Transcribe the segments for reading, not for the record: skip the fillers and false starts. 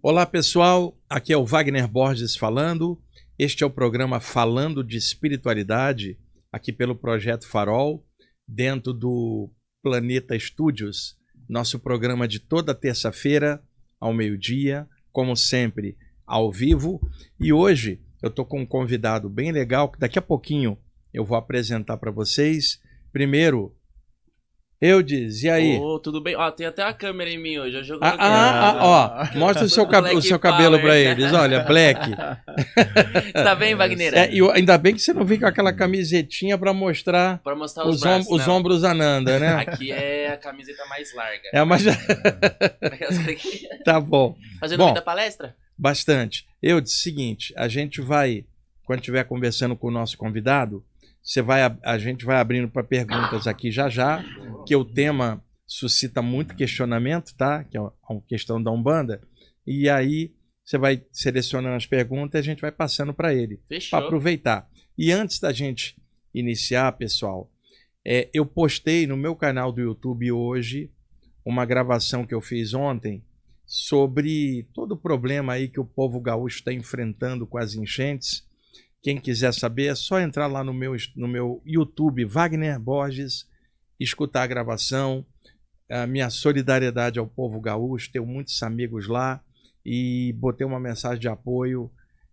Olá pessoal, aqui é o Wagner Borges falando. Este é o programa Falando de Espiritualidade, aqui pelo Projeto Farol, dentro do Planeta Studios, nosso programa de toda terça-feira ao meio-dia, como sempre, ao vivo. E hoje eu estou com um convidado bem legal, que daqui a pouquinho eu vou apresentar para vocês. Primeiro, Eudes, e aí? Tudo bem? Ó, tem até a câmera em mim hoje. Mostra o seu cabelo para eles. Olha, Black. Tá bem, Wagner? Ainda bem que você não vem com aquela camisetinha para mostrar os braços, os ombros Ananda, né? Aqui é a camiseta mais larga. É mais... Tá bom. Fazendo muita palestra? Bastante. Eudes, seguinte, a gente vai, quando estiver conversando com o nosso convidado, a gente vai abrindo para perguntas aqui já, que o tema suscita muito questionamento, tá? Que é uma questão da Umbanda. E aí você vai selecionando as perguntas e a gente vai passando para ele. Para aproveitar. E antes da gente iniciar, pessoal, eu postei no meu canal do YouTube hoje uma gravação que eu fiz ontem sobre todo o problema aí que o povo gaúcho está enfrentando com as enchentes. Quem quiser saber é só entrar lá no meu YouTube, Wagner Borges, escutar a gravação. A minha solidariedade ao povo gaúcho, tenho muitos amigos lá e botei uma mensagem de apoio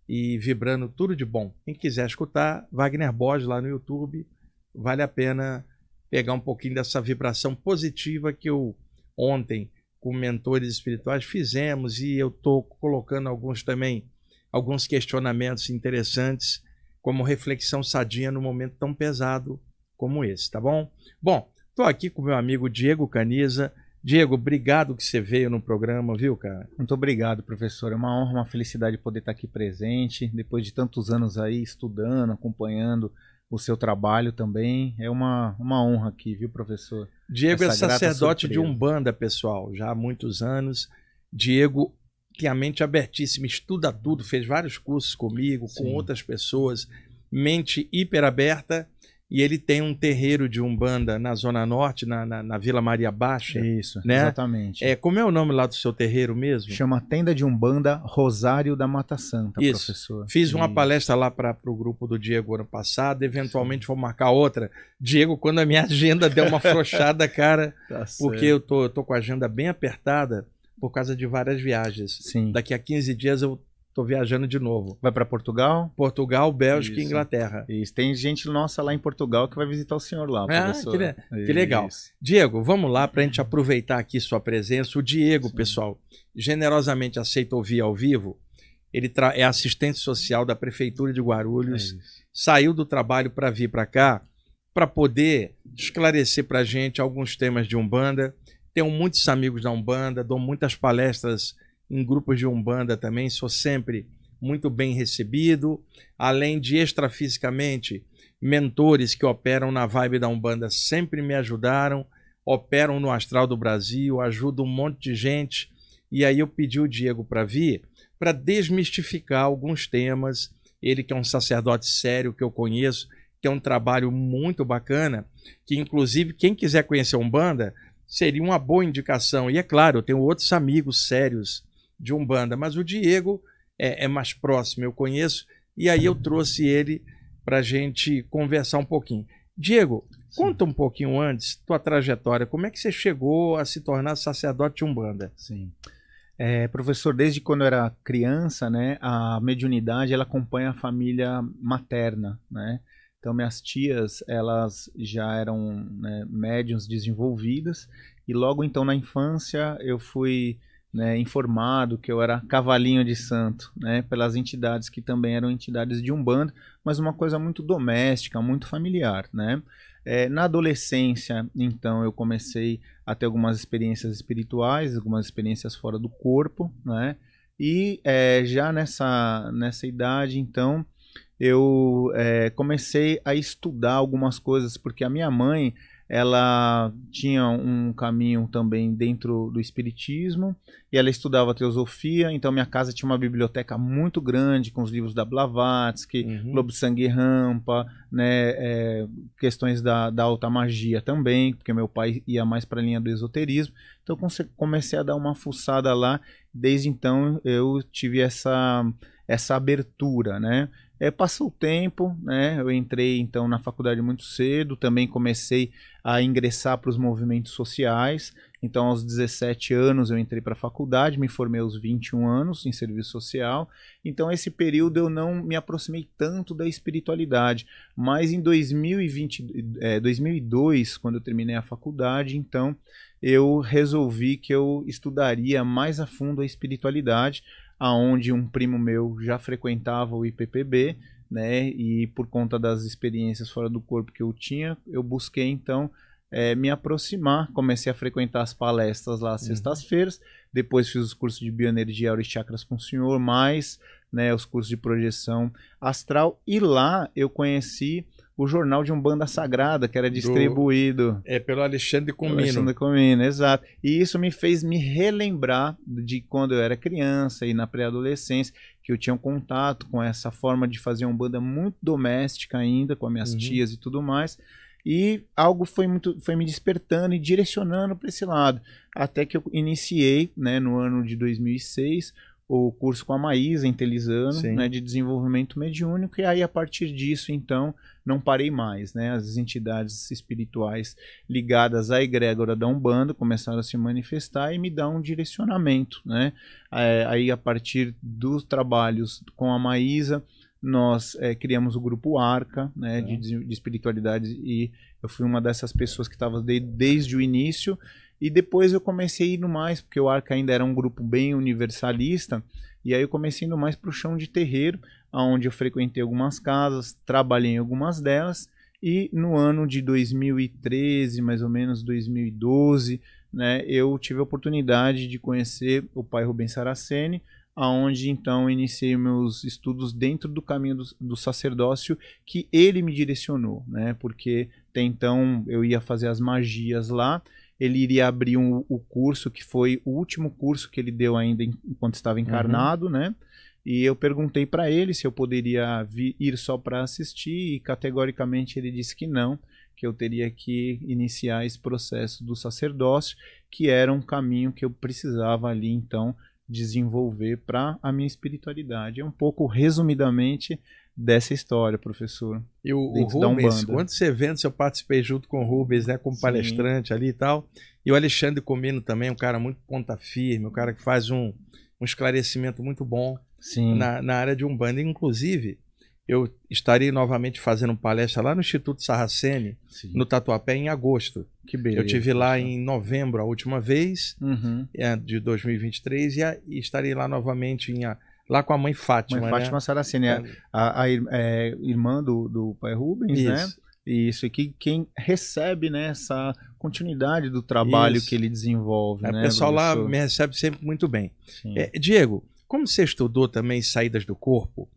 e vibrando tudo de bom. Quem quiser escutar, Wagner Borges lá no YouTube, vale a pena pegar um pouquinho dessa vibração positiva que eu ontem com mentores espirituais fizemos, e eu estou colocando alguns questionamentos interessantes como reflexão sadia num momento tão pesado como esse, tá bom? Bom, estou aqui com meu amigo Diego Caniza. Diego, obrigado que você veio no programa, viu, cara? Muito obrigado, professor. É uma honra, uma felicidade poder estar aqui presente, depois de tantos anos aí estudando, acompanhando o seu trabalho também. É uma honra aqui, viu, professor? Diego é sacerdote de Umbanda, pessoal, já há muitos anos. Diego tem a mente abertíssima, estuda tudo, fez vários cursos comigo, com outras pessoas, mente hiper aberta, e ele tem um terreiro de Umbanda na Zona Norte, na Vila Maria Baixa. Isso, né? Exatamente. Como é o nome lá do seu terreiro mesmo? Chama Tenda de Umbanda Rosário da Mata Santa, isso. Professor. Fiz uma palestra lá para o grupo do Diego ano passado, eventualmente vou marcar outra. Diego, quando a minha agenda deu uma afrouxada, cara, porque eu tô com a agenda bem apertada, por causa de várias viagens. Sim. Daqui a 15 dias eu tô viajando de novo. Vai para Portugal? Portugal, Bélgica e Inglaterra. Isso. Tem gente nossa lá em Portugal que vai visitar o senhor lá, professor. Que legal. Diego, vamos lá para a gente aproveitar aqui sua presença. O Diego, pessoal, generosamente aceita ouvir ao vivo. Ele é assistente social da Prefeitura de Guarulhos. Saiu do trabalho para vir para cá, para poder esclarecer para a gente alguns temas de Umbanda. Tenho muitos amigos da Umbanda, dou muitas palestras em grupos de Umbanda também, sou sempre muito bem recebido. Além de extrafisicamente, mentores que operam na vibe da Umbanda sempre me ajudaram, operam no Astral do Brasil, ajudam um monte de gente. E aí eu pedi o Diego para vir, para desmistificar alguns temas. Ele que é um sacerdote sério que eu conheço, que é um trabalho muito bacana, que inclusive quem quiser conhecer a Umbanda, seria uma boa indicação. E é claro, eu tenho outros amigos sérios de Umbanda, mas o Diego é mais próximo, eu conheço, e aí eu trouxe ele para a gente conversar um pouquinho. Diego, conta um pouquinho antes, tua trajetória, como é que você chegou a se tornar sacerdote de Umbanda? Sim. Professor, desde quando eu era criança, né, a mediunidade ela acompanha a família materna, né? Então, minhas tias, elas já eram, né, médiuns desenvolvidas, e logo então na infância eu fui, né, informado que eu era cavalinho de santo, né, pelas entidades que também eram entidades de Umbanda, mas uma coisa muito doméstica, muito familiar, né? Na adolescência, então, eu comecei a ter algumas experiências espirituais, algumas experiências fora do corpo, né? E já nessa idade, então, eu comecei a estudar algumas coisas, porque a minha mãe, ela tinha um caminho também dentro do espiritismo e ela estudava teosofia, então minha casa tinha uma biblioteca muito grande com os livros da Blavatsky, Lobsang e Rampa, né, questões da alta magia também, porque meu pai ia mais para a linha do esoterismo, então comecei a dar uma fuçada lá, desde então eu tive essa abertura, né? Passou o tempo, né? Eu entrei então na faculdade muito cedo, também comecei a ingressar para os movimentos sociais. Então, aos 17 anos eu entrei para a faculdade, me formei aos 21 anos em serviço social. Então, esse período eu não me aproximei tanto da espiritualidade. Mas em 2002, quando eu terminei a faculdade, então eu resolvi que eu estudaria mais a fundo a espiritualidade, aonde um primo meu já frequentava o IPPB, né, e por conta das experiências fora do corpo que eu tinha, eu busquei então me aproximar, comecei a frequentar as palestras lá às sextas-feiras, depois fiz os cursos de bioenergia, aura e chakras com o senhor, mais, né, os cursos de projeção astral, e lá eu conheci o jornal de Umbanda Sagrada, que era distribuído pelo Alexandre Comino. Alexandre Comino, exato. E isso me fez me relembrar de quando eu era criança e na pré-adolescência, que eu tinha um contato com essa forma de fazer Umbanda muito doméstica ainda, com as minhas tias e tudo mais. E algo foi me despertando e direcionando para esse lado. Até que eu iniciei, né, no ano de 2006, o curso com a Maísa Intelizano, né, de desenvolvimento mediúnico, e aí a partir disso, então, não parei mais, né, as entidades espirituais ligadas à egrégora da Umbanda começaram a se manifestar e me dar um direcionamento, né, aí a partir dos trabalhos com a Maísa, nós criamos o grupo Arca, né, de espiritualidade, e eu fui uma dessas pessoas que estava desde o início. E depois eu comecei indo mais, porque o Arca ainda era um grupo bem universalista, e aí eu comecei indo mais para o chão de terreiro, onde eu frequentei algumas casas, trabalhei em algumas delas, e no ano de 2013, mais ou menos 2012, né, eu tive a oportunidade de conhecer o pai Rubens Saraceni, aonde então iniciei meus estudos dentro do caminho do sacerdócio, que ele me direcionou, né, porque até então eu ia fazer as magias lá. Ele iria abrir o curso, que foi o último curso que ele deu ainda enquanto estava encarnado, né? E eu perguntei para ele se eu poderia ir só para assistir, e categoricamente ele disse que não, que eu teria que iniciar esse processo do sacerdócio, que era um caminho que eu precisava ali, então, desenvolver para a minha espiritualidade. É um pouco, resumidamente, dessa história, professor. E o Rubens, quantos eventos eu participei junto com o Rubens, né, como palestrante ali e tal. E o Alexandre Comino também, um cara muito ponta firme, um cara que faz um esclarecimento muito bom na área de Umbanda. Inclusive, eu estarei novamente fazendo palestra lá no Instituto Saraceni, no Tatuapé, em agosto. Que beleza. Eu estive lá em novembro a última vez, de 2023, e estarei lá novamente lá com a mãe Fátima. Mãe Fátima, né? Saraceni, a irmã do pai Rubens, né? Isso, e quem recebe, né, essa continuidade do trabalho que ele desenvolve. Né, o pessoal lá me recebe sempre muito bem. Diego, como você estudou também saídas do corpo,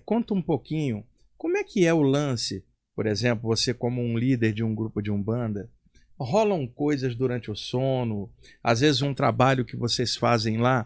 conta um pouquinho, como é que é o lance, por exemplo, você como um líder de um grupo de Umbanda, rolam coisas durante o sono, às vezes um trabalho que vocês fazem lá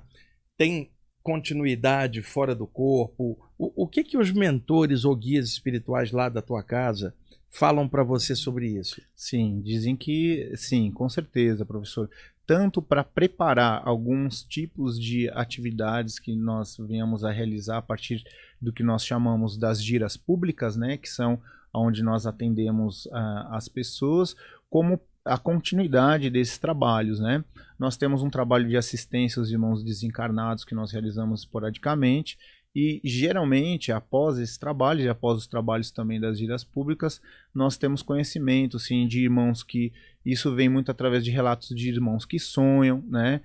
tem continuidade fora do corpo. O que os mentores ou guias espirituais lá da tua casa falam para você sobre isso? Sim, dizem que sim, com certeza, professor. Tanto para preparar alguns tipos de atividades que nós venhamos a realizar a partir do que nós chamamos das giras públicas, né, que são onde nós atendemos as pessoas, como a continuidade desses trabalhos, né? Nós temos um trabalho de assistência aos irmãos desencarnados que nós realizamos esporadicamente, e geralmente após esse trabalho e após os trabalhos também das giras públicas, nós temos conhecimento, sim, de irmãos que isso vem muito através de relatos de irmãos que sonham, né?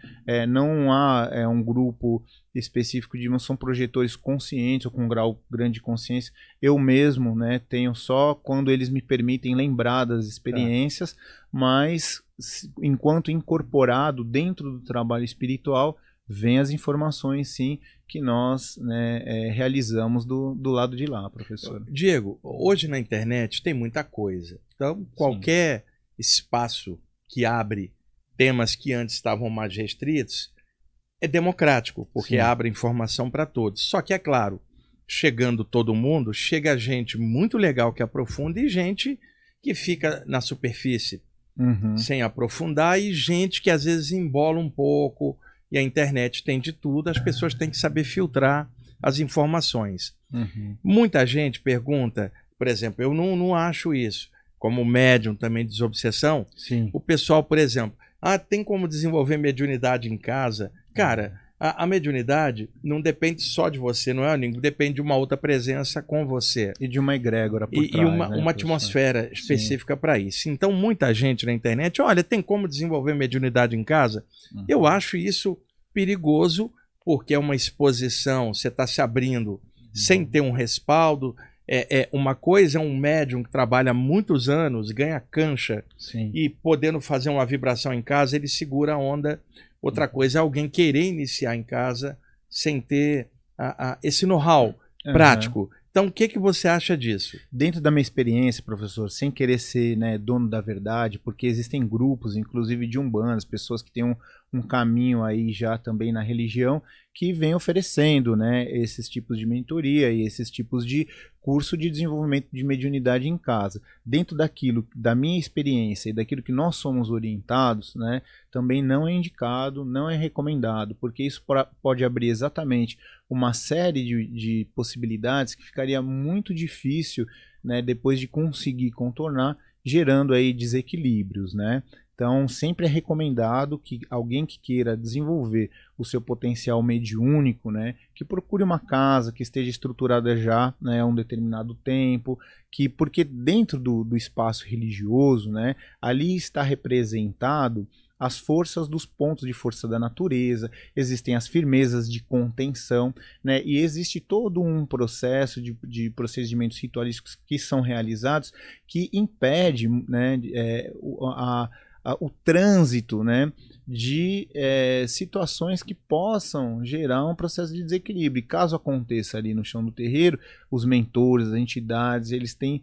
Não há um grupo específico de irmãos, são projetores conscientes ou com um grau grande de consciência. Eu mesmo, né, tenho só quando eles me permitem lembrar das experiências, mas enquanto incorporado dentro do trabalho espiritual, vem as informações, sim, que nós, né, realizamos do lado de lá, professor. Diego, hoje na internet tem muita coisa. Então, qualquer espaço que abre temas que antes estavam mais restritos, é democrático, porque Sim. abre informação para todos. Só que, é claro, chegando todo mundo, chega gente muito legal que aprofunda e gente que fica na superfície, sem aprofundar, e gente que às vezes embola um pouco, e a internet tem de tudo, as pessoas têm que saber filtrar as informações. Muita gente pergunta, por exemplo, eu não acho isso, como médium também de desobsessão, Sim. o pessoal, por exemplo, tem como desenvolver mediunidade em casa? Cara, a mediunidade não depende só de você, não é? Depende de uma outra presença com você. E de uma egrégora por E trás, uma, né, uma atmosfera específica para isso. Então, muita gente na internet, olha, tem como desenvolver mediunidade em casa? Eu acho isso perigoso, porque é uma exposição, você está se abrindo sem ter um respaldo. Uma coisa é um médium que trabalha há muitos anos, ganha cancha, Sim. e podendo fazer uma vibração em casa, ele segura a onda. Outra coisa é alguém querer iniciar em casa sem ter esse know-how prático. Então, o que você acha disso? Dentro da minha experiência, professor, sem querer ser, né, dono da verdade, porque existem grupos, inclusive de umbandas, pessoas que têm um caminho aí já também na religião, que vem oferecendo, né, esses tipos de mentoria e esses tipos de curso de desenvolvimento de mediunidade em casa. Dentro daquilo, da minha experiência e daquilo que nós somos orientados, né, também não é indicado, não é recomendado, porque isso pode abrir exatamente uma série de possibilidades que ficaria muito difícil, né, depois de conseguir contornar, gerando aí desequilíbrios, né? Então, sempre é recomendado que alguém que queira desenvolver o seu potencial mediúnico, né, que procure uma casa que esteja estruturada já, né, há um determinado tempo, porque dentro do espaço religioso, né, ali está representado as forças dos pontos de força da natureza, existem as firmezas de contenção, né, e existe todo um processo de procedimentos ritualísticos que são realizados que impede, né, o trânsito, né, de situações que possam gerar um processo de desequilíbrio. E caso aconteça ali no chão do terreiro, os mentores, as entidades, eles têm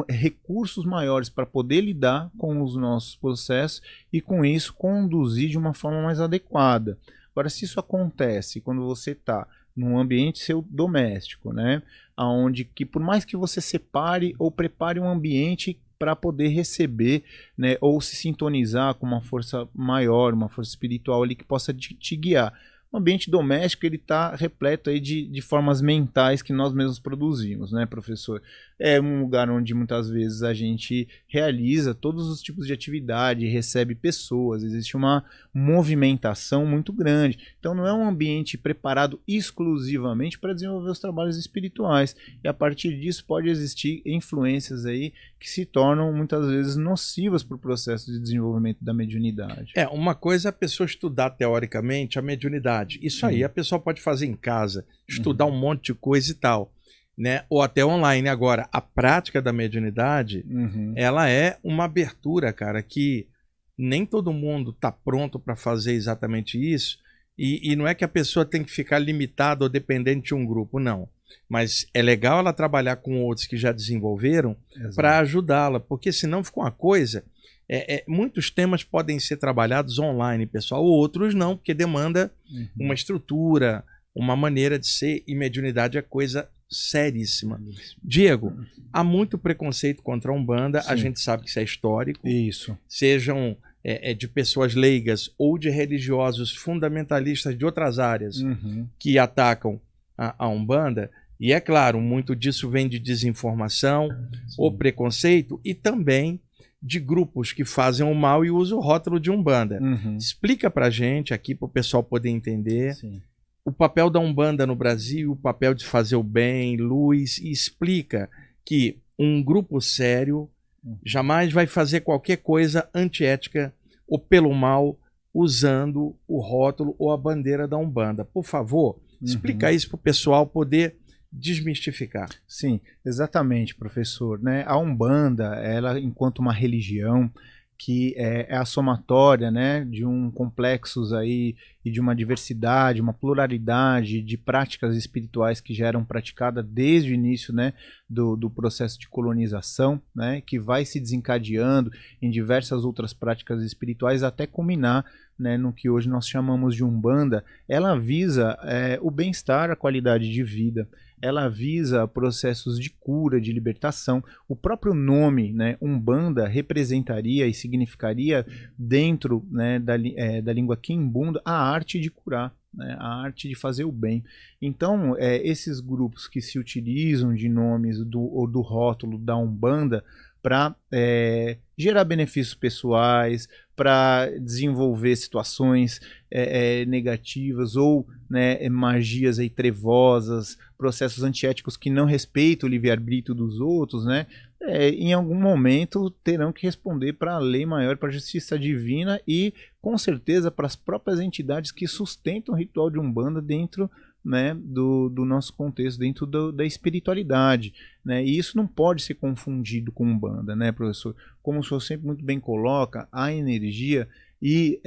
recursos maiores para poder lidar com os nossos processos e com isso conduzir de uma forma mais adequada. Agora, se isso acontece quando você está num ambiente seu doméstico, né, aonde que por mais que você separe ou prepare um ambiente para poder receber, né, ou se sintonizar com uma força maior, uma força espiritual ali que possa te guiar. O ambiente doméstico ele está repleto aí de formas mentais que nós mesmos produzimos, né, professor? É um lugar onde muitas vezes a gente realiza todos os tipos de atividade, recebe pessoas, existe uma movimentação muito grande. Então não é um ambiente preparado exclusivamente para desenvolver os trabalhos espirituais. E a partir disso pode existir influências aí que se tornam muitas vezes nocivas para o processo de desenvolvimento da mediunidade. Uma coisa é a pessoa estudar teoricamente a mediunidade. Isso aí a pessoa pode fazer em casa, estudar um monte de coisa e tal, né? Ou até online. Agora, a prática da mediunidade, ela é uma abertura, cara, que nem todo mundo está pronto para fazer exatamente isso, e não é que a pessoa tem que ficar limitada ou dependente de um grupo, não. Mas é legal ela trabalhar com outros que já desenvolveram para ajudá-la, porque senão fica uma coisa... muitos temas podem ser trabalhados online, pessoal, outros não, porque demanda uma estrutura, uma maneira de ser, e mediunidade é coisa seríssima. Diego, há muito preconceito contra a Umbanda, a gente sabe que isso é histórico. Isso. Sejam de pessoas leigas ou de religiosos fundamentalistas de outras áreas que atacam a Umbanda, e é claro, muito disso vem de desinformação, ou preconceito, e também de grupos que fazem o mal e usam o rótulo de Umbanda. Explica pra gente aqui, para o pessoal poder entender o papel da Umbanda no Brasil, o papel de fazer o bem, luz, e explica que um grupo sério jamais vai fazer qualquer coisa antiética ou pelo mal usando o rótulo ou a bandeira da Umbanda. Por favor, explica isso para o pessoal poder desmistificar. Sim, exatamente, professor, né? A Umbanda, ela enquanto uma religião que é a somatória, né, de um complexos aí e de uma diversidade, uma pluralidade de práticas espirituais que já eram praticadas desde o início, né, do processo de colonização, né, que vai se desencadeando em diversas outras práticas espirituais até culminar, né, no que hoje nós chamamos de Umbanda. Ela visa o bem-estar, a qualidade de vida, ela visa processos de cura, de libertação. O próprio nome, né, Umbanda, representaria e significaria, dentro, né, da língua quimbunda, a arte de curar, né, a arte de fazer o bem. Então, esses grupos que se utilizam de nomes ou do rótulo da Umbanda para gerar benefícios pessoais, para desenvolver situações negativas ou, né, magias aí trevosas, processos antiéticos que não respeitam o livre-arbítrio dos outros, né, em algum momento terão que responder para a lei maior, para a justiça divina e, com certeza, para as próprias entidades que sustentam o ritual de Umbanda dentro, né, do nosso contexto, dentro da espiritualidade, né? E isso não pode ser confundido com Umbanda, né, professor? Como o senhor sempre muito bem coloca, a energia e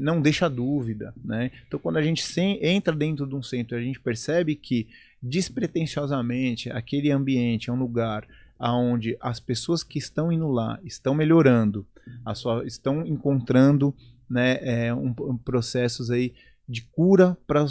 não deixa dúvida, né? Então, quando a gente entra dentro de um centro, a gente percebe que despretensiosamente aquele ambiente é um lugar onde as pessoas que estão indo lá estão melhorando, estão encontrando, né, processos aí de cura para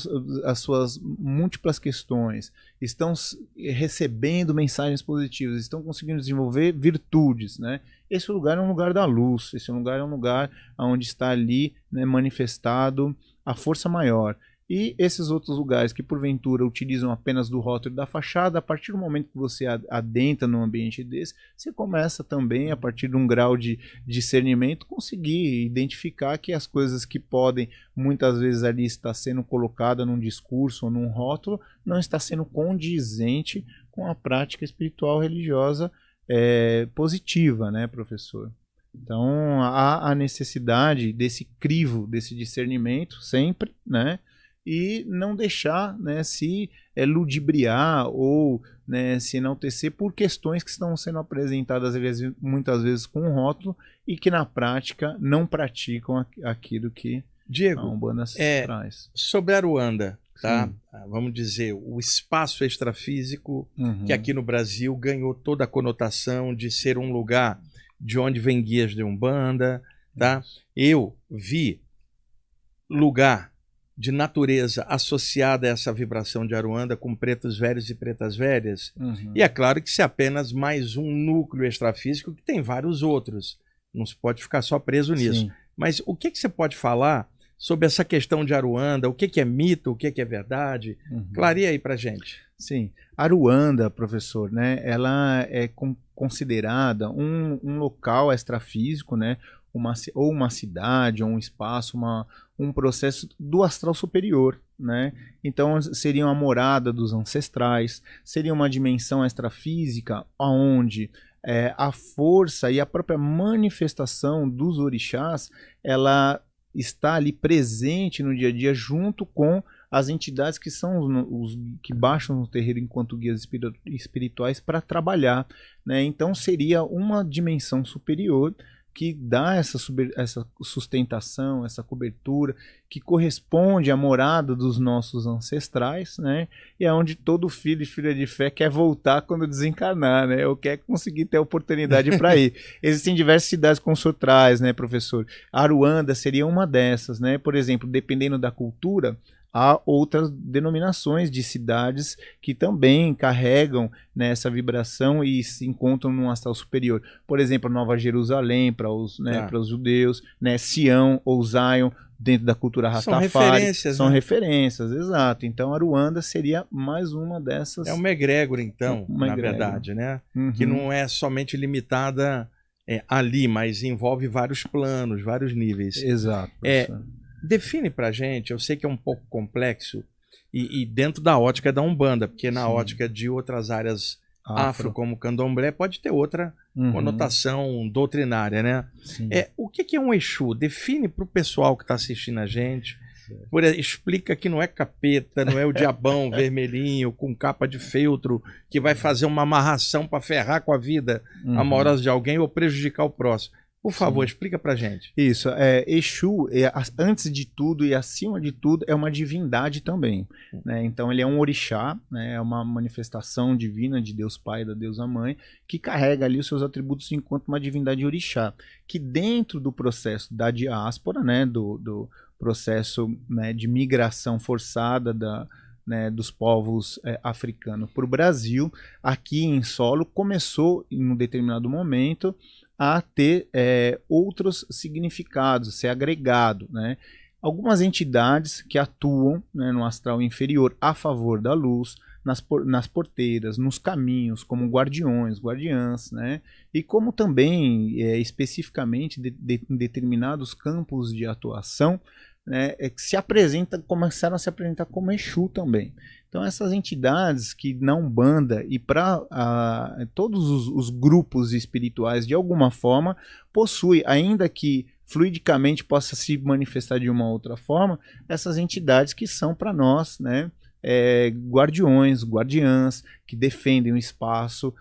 as suas múltiplas questões, estão recebendo mensagens positivas, estão conseguindo desenvolver virtudes, né? Esse lugar é um lugar da luz, esse lugar é um lugar onde está ali, né, manifestado a força maior. E esses outros lugares que porventura utilizam apenas do rótulo da fachada, a partir do momento que você adentra num ambiente desse, você começa também, a partir de um grau de discernimento, conseguir identificar que as coisas que podem muitas vezes ali estar sendo colocada num discurso ou num rótulo, não está sendo condizente com a prática espiritual religiosa positiva, né, professor? Então há a necessidade desse crivo, desse discernimento sempre, né? E não deixar, né, se ludibriar ou, né, se enaltecer por questões que estão sendo apresentadas muitas vezes com um rótulo e que na prática não praticam aquilo que Diego, a Umbanda traz. Sobre Aruanda, tá? Sim. Vamos dizer, o espaço extrafísico, que aqui no Brasil ganhou toda a conotação de ser um lugar de onde vem guias de Umbanda, tá? Eu vi lugar de natureza associada a essa vibração de Aruanda com pretos velhos e pretas velhas. E é claro que isso é apenas mais um núcleo extrafísico que tem vários outros. Não se pode ficar só preso nisso. Sim. Mas o que você pode falar sobre essa questão de Aruanda? O que é mito? O que é verdade? Clareia aí pra gente. Sim. Aruanda, professor, né, ela é considerada um local extrafísico, né, ou uma cidade, ou um espaço, um processo do astral superior, né? Então seria uma morada dos ancestrais, seria uma dimensão extrafísica onde a força e a própria manifestação dos orixás, ela está ali presente no dia a dia junto com as entidades que são os que baixam no terreiro enquanto guias espirituais para trabalhar, né? Então seria uma dimensão superior que dá essa sustentação, essa cobertura, que corresponde à morada dos nossos ancestrais, né? E é onde todo filho e filha de fé quer voltar quando desencarnar, né? Ou quer conseguir ter a oportunidade para ir. Existem diversas cidades com sotrais, né, professor? Aruanda seria uma dessas, né? Por exemplo, dependendo da cultura, há outras denominações de cidades que também carregam, né, essa vibração e se encontram num astral superior. Por exemplo, Nova Jerusalém para os, né, para os judeus, né, Sião ou Zion dentro da cultura Rastafari. São referências. São referências, exato. Então, Aruanda seria mais uma dessas. É uma egrégora, então, na verdade, né? Que não é somente limitada ali, mas envolve vários planos, vários níveis. Exato. Define pra gente, eu sei que é um pouco complexo, e dentro da ótica da Umbanda, porque na ótica de outras áreas afro, como o Candomblé, pode ter outra conotação doutrinária, né? O que é um Exu? Define pro pessoal que está assistindo a gente. Explica que não é capeta, não é o diabão vermelhinho com capa de feltro que vai fazer uma amarração para ferrar com a vida amorosa de alguém ou prejudicar o próximo. Por favor, explica pra gente. Isso, Exu, antes de tudo e acima de tudo, é uma divindade também, né? Então ele é um orixá, né? É uma manifestação divina de Deus Pai e da Deusa Mãe, que carrega ali os seus atributos enquanto uma divindade orixá, que dentro do processo da diáspora, né? do processo, né, de migração forçada dos povos africanos para o Brasil, aqui em solo, começou em um determinado momento a ter outros significados, ser agregado, né? Algumas entidades que atuam, né, no astral inferior a favor da luz, nas porteiras, nos caminhos, como guardiões, guardiãs, né? E como também, especificamente, em determinados campos de atuação, né, que começaram a se apresentar como Exu também. Então essas entidades que na Umbanda e para todos os grupos espirituais de alguma forma possuem, ainda que fluidicamente possa se manifestar de uma outra forma, essas entidades que são para nós, né, guardiões, guardiãs, que defendem o espaço,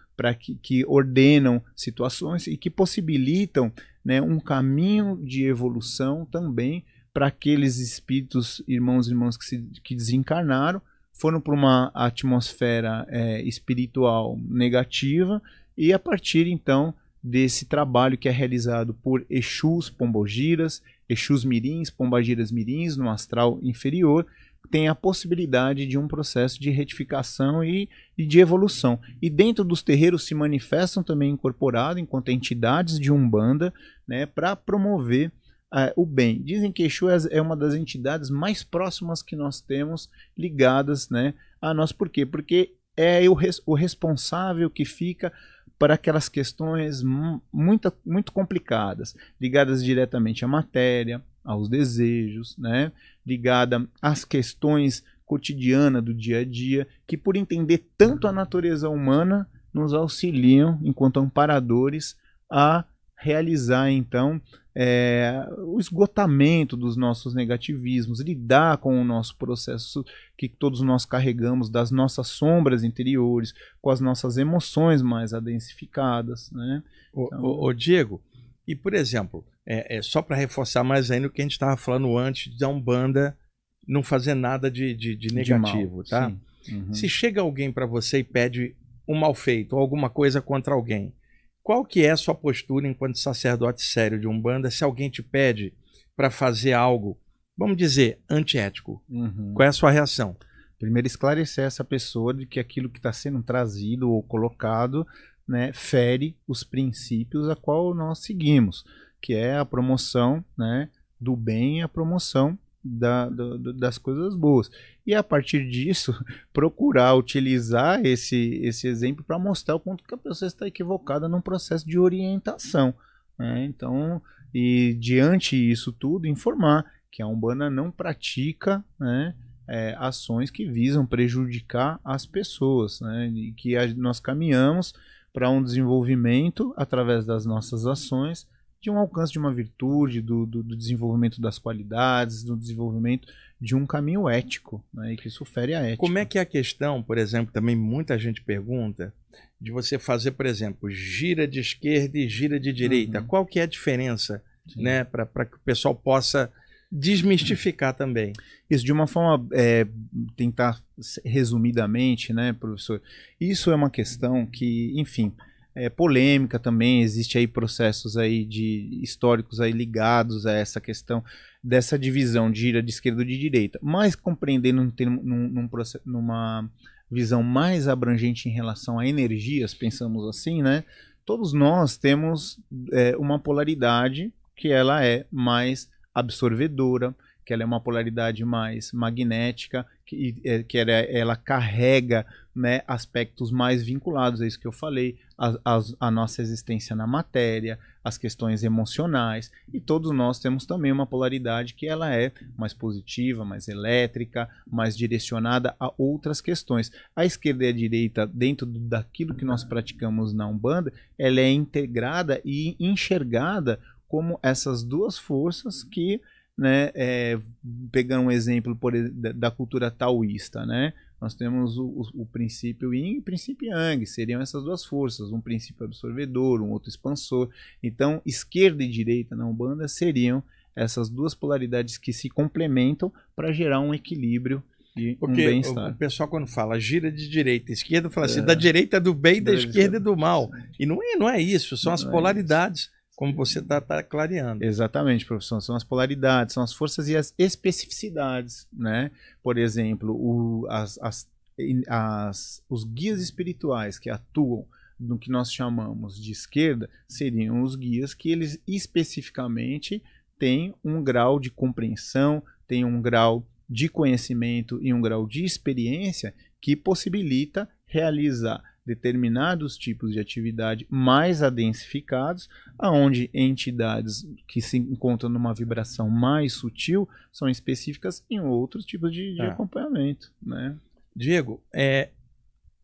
que ordenam situações e que possibilitam, né, um caminho de evolução também para aqueles espíritos, irmãos e irmãs que desencarnaram, foram para uma atmosfera espiritual negativa, e a partir então desse trabalho que é realizado por Exus Pombogiras, Exus Mirins, Pombagiras Mirins no astral inferior, tem a possibilidade de um processo de retificação e de evolução. E dentro dos terreiros se manifestam também incorporados enquanto entidades de Umbanda, né, para promover o bem. Dizem que Exu é uma das entidades mais próximas que nós temos ligadas, né, a nós. Por quê? Porque é o responsável que fica para aquelas questões muito complicadas, ligadas diretamente à matéria, aos desejos, né, ligada às questões cotidianas do dia a dia, que por entender tanto a natureza humana, nos auxiliam, enquanto amparadores, a realizar então o esgotamento dos nossos negativismos, lidar com o nosso processo que todos nós carregamos, das nossas sombras interiores, com as nossas emoções mais adensificadas, né? Ô Diego, e por exemplo, só para reforçar mais ainda o que a gente estava falando antes da Umbanda não fazer nada de negativo, de tá? Uhum. Se chega alguém para você e pede um mal feito ou alguma coisa contra alguém, qual que é a sua postura enquanto sacerdote sério de Umbanda se alguém te pede para fazer algo, vamos dizer, antiético? Uhum. Qual é a sua reação? Primeiro, esclarecer essa pessoa de que aquilo que está sendo trazido ou colocado, né, fere os princípios a qual nós seguimos, que é a promoção, né, do bem e a promoção das coisas boas. E a partir disso, procurar utilizar esse exemplo para mostrar o quanto que a pessoa está equivocada num processo de orientação, né? Então, e diante disso tudo, informar que a Umbanda não pratica, né, ações que visam prejudicar as pessoas, né? E que nós caminhamos para um desenvolvimento através das nossas ações, de um alcance de uma virtude, do desenvolvimento das qualidades, do desenvolvimento de um caminho ético, né, e que isso fere a ética. Como é que é a questão, por exemplo, também muita gente pergunta, de você fazer, por exemplo, gira de esquerda e gira de direita? Uhum. Qual que é a diferença, né, para que o pessoal possa desmistificar também? Isso, de uma forma, tentar resumidamente, né, professor, isso é uma questão que, enfim, polêmica também, existe aí processos aí históricos aí ligados a essa questão dessa divisão de gira de esquerda ou de direita, mas compreendendo numa visão mais abrangente em relação a energias, pensamos assim, né? Todos nós temos uma polaridade que ela é mais absorvedora, que ela é uma polaridade mais magnética, que ela carrega, né, aspectos mais vinculados a isso que eu falei, a nossa existência na matéria, as questões emocionais, e todos nós temos também uma polaridade que ela é mais positiva, mais elétrica, mais direcionada a outras questões. A esquerda e a direita, dentro daquilo que nós praticamos na Umbanda, ela é integrada e enxergada como essas duas forças que né, pegando um exemplo da cultura taoísta, né, nós temos o princípio Yin e o princípio Yang, seriam essas duas forças, um princípio absorvedor, um outro expansor. Então, esquerda e direita na Umbanda seriam essas duas polaridades que se complementam para gerar um equilíbrio e um bem-estar. O pessoal, quando fala gira de direita e esquerda, fala assim, da direita é do bem e da esquerda é do mal. E não é isso, são as polaridades, como você está clareando. Exatamente, professor. São as polaridades, são as forças e as especificidades, né? Por exemplo, os guias espirituais que atuam no que nós chamamos de esquerda seriam os guias que eles especificamente têm um grau de compreensão, têm um grau de conhecimento e um grau de experiência que possibilita realizar determinados tipos de atividade mais adensificados, aonde entidades que se encontram numa vibração mais sutil são específicas em outros tipos de acompanhamento, né? Diego,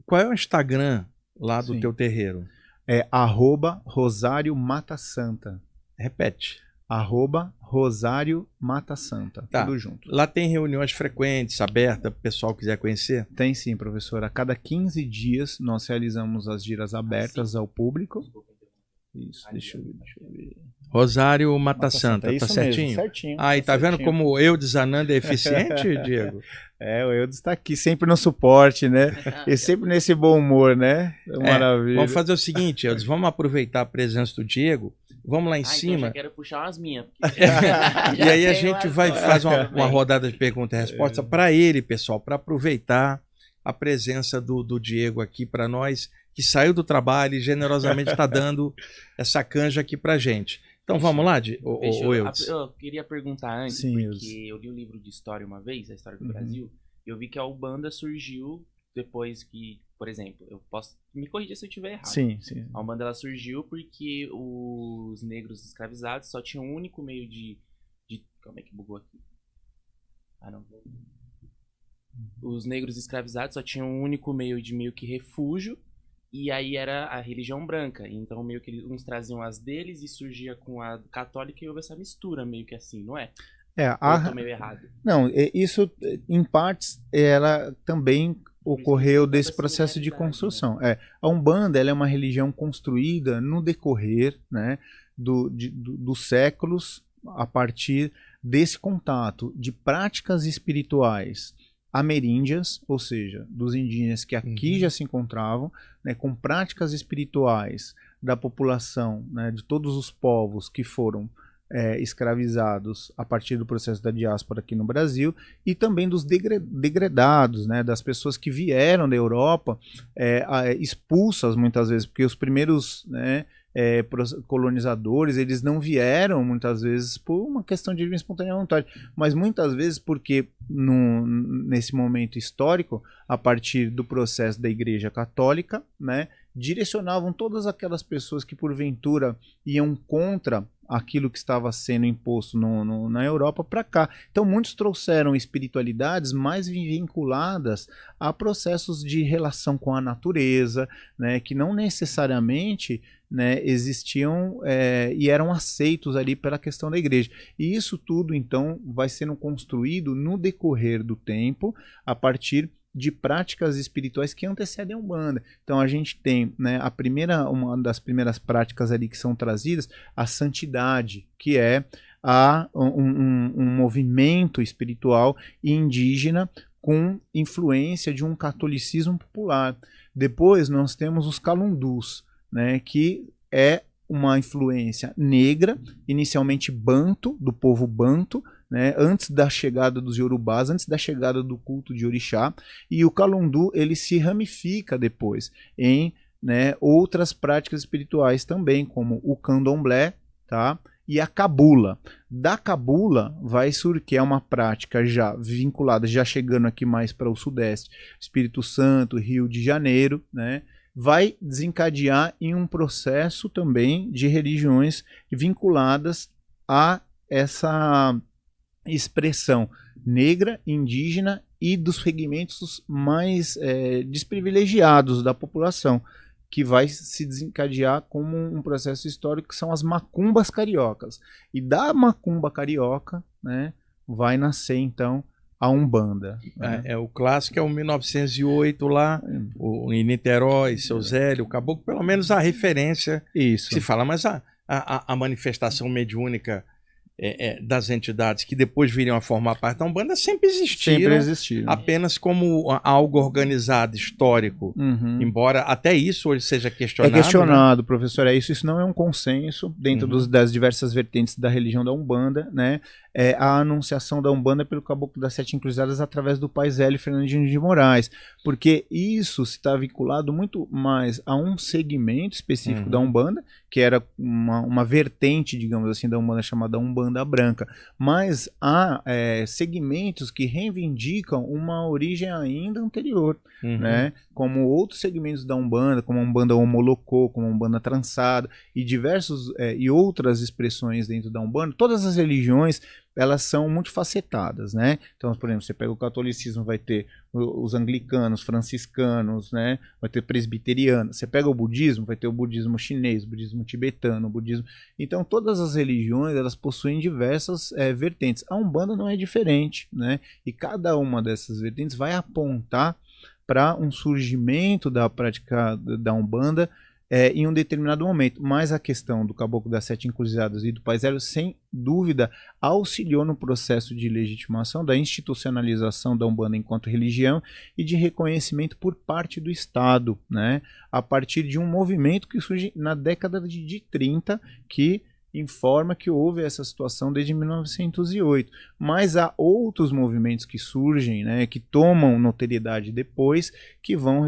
qual é o Instagram lá do teu terreiro? É @Rosário Mata Santa. Repete. @Rosário Mata Santa, tudo junto. Lá tem reuniões frequentes, abertas, para o pessoal quiser conhecer? Tem sim, professor. A cada 15 dias nós realizamos as giras abertas ao público. Isso, deixa eu ver. Rosário Mata Santa, é isso tá certinho? Mesmo, certinho. Aí, tá vendo como o Eudes Ananda é eficiente, Diego? O Eudes está aqui sempre no suporte, né? E sempre nesse bom humor, né? Maravilha. Vamos fazer o seguinte, Eudes, vamos aproveitar a presença do Diego. Vamos lá em cima. Então eu já quero puxar umas minhas. E aí a gente faz uma rodada de pergunta e resposta para ele, pessoal, para aproveitar a presença do Diego aqui para nós, que saiu do trabalho e generosamente está dando essa canja aqui para gente. Então vamos lá, Eudes. Eu queria perguntar antes, Sim, porque eu li um livro de história uma vez, a história do Brasil, e eu vi que a Umbanda surgiu depois que, por exemplo, eu posso me corrigir se eu estiver errado. Sim. A Umbanda ela surgiu porque os negros escravizados só tinham um único meio de... Como é que bugou aqui? Não. Os negros escravizados só tinham um único meio que refúgio, e aí era a religião branca. Então meio que uns traziam as deles e surgia com a católica e houve essa mistura meio que assim, não é? Eu tô meio errado. Não, isso em partes ela também ocorreu desse processo de construção. A Umbanda ela é uma religião construída no decorrer, né, dos séculos, a partir desse contato de práticas espirituais ameríndias, ou seja, dos indígenas que aqui já se encontravam, né, com práticas espirituais da população, né, de todos os povos que foram escravizados a partir do processo da diáspora aqui no Brasil, e também dos degredados, né, das pessoas que vieram da Europa expulsas muitas vezes, porque os primeiros, né, colonizadores, eles não vieram muitas vezes por uma questão de livre e espontânea vontade, mas muitas vezes porque nesse momento histórico, a partir do processo da Igreja Católica, né, direcionavam todas aquelas pessoas que porventura iam contra aquilo que estava sendo imposto na Europa para cá. Então muitos trouxeram espiritualidades mais vinculadas a processos de relação com a natureza, né, que não necessariamente, né, existiam e eram aceitos ali pela questão da igreja. E isso tudo então vai sendo construído no decorrer do tempo a partir de práticas espirituais que antecedem a Umbanda. Então a gente tem, né, uma das primeiras práticas ali que são trazidas, a santidade, que é um movimento espiritual indígena com influência de um catolicismo popular. Depois nós temos os calundus, né, que é uma influência negra, inicialmente banto, do povo banto, né, antes da chegada dos Yorubás, antes da chegada do culto de Orixá, e o Calundu ele se ramifica depois em, né, outras práticas espirituais também, como o Candomblé, tá? E a Cabula. Da Cabula vai surgir, que é uma prática já vinculada, já chegando aqui mais para o Sudeste, Espírito Santo, Rio de Janeiro, né? Vai desencadear em um processo também de religiões vinculadas a essa expressão negra, indígena e dos segmentos mais desprivilegiados da população. que vai se desencadear como um processo histórico, que são as macumbas cariocas. E da macumba carioca, né, vai nascer, então, a Umbanda. Né? O clássico é o 1908 lá, em Niterói, Seu Zélio, o Caboclo, pelo menos a referência Isso. se fala, mas a manifestação mediúnica das entidades que depois viriam a formar parte da Umbanda sempre existiram. Apenas como algo organizado, histórico. Embora até isso hoje seja questionado. É questionado, né? Professor, isso não é um consenso dentro das diversas vertentes da religião da Umbanda, né? A anunciação da Umbanda pelo Caboclo das Sete Encruzilhadas através do Pai Zélio Fernandinho de Moraes, porque isso está vinculado muito mais a um segmento específico da Umbanda, que era uma vertente, digamos assim, da Umbanda chamada Umbanda Branca, mas há segmentos que reivindicam uma origem ainda anterior, né? Como outros segmentos da Umbanda, como a Umbanda Homolocô, como a Umbanda Trançada e diversos e outras expressões dentro da Umbanda. Todas as religiões, elas são multifacetadas, né? Então, por exemplo, você pega o catolicismo, vai ter os anglicanos, franciscanos, né? Vai ter presbiteriano. Você pega o budismo, vai ter o budismo chinês, o budismo tibetano, o budismo... Então, todas as religiões, elas possuem diversas vertentes. A Umbanda não é diferente, né? E cada uma dessas vertentes vai apontar para um surgimento da prática da Umbanda em um determinado momento. Mas a questão do Caboclo das Sete Encruzilhadas e do Pai Zélio, sem dúvida, auxiliou no processo de legitimação, da institucionalização da Umbanda enquanto religião e de reconhecimento por parte do Estado, né? A partir de um movimento que surge na década de 30, que informa que houve essa situação desde 1908. Mas há outros movimentos que surgem, né, que tomam notoriedade depois, que vão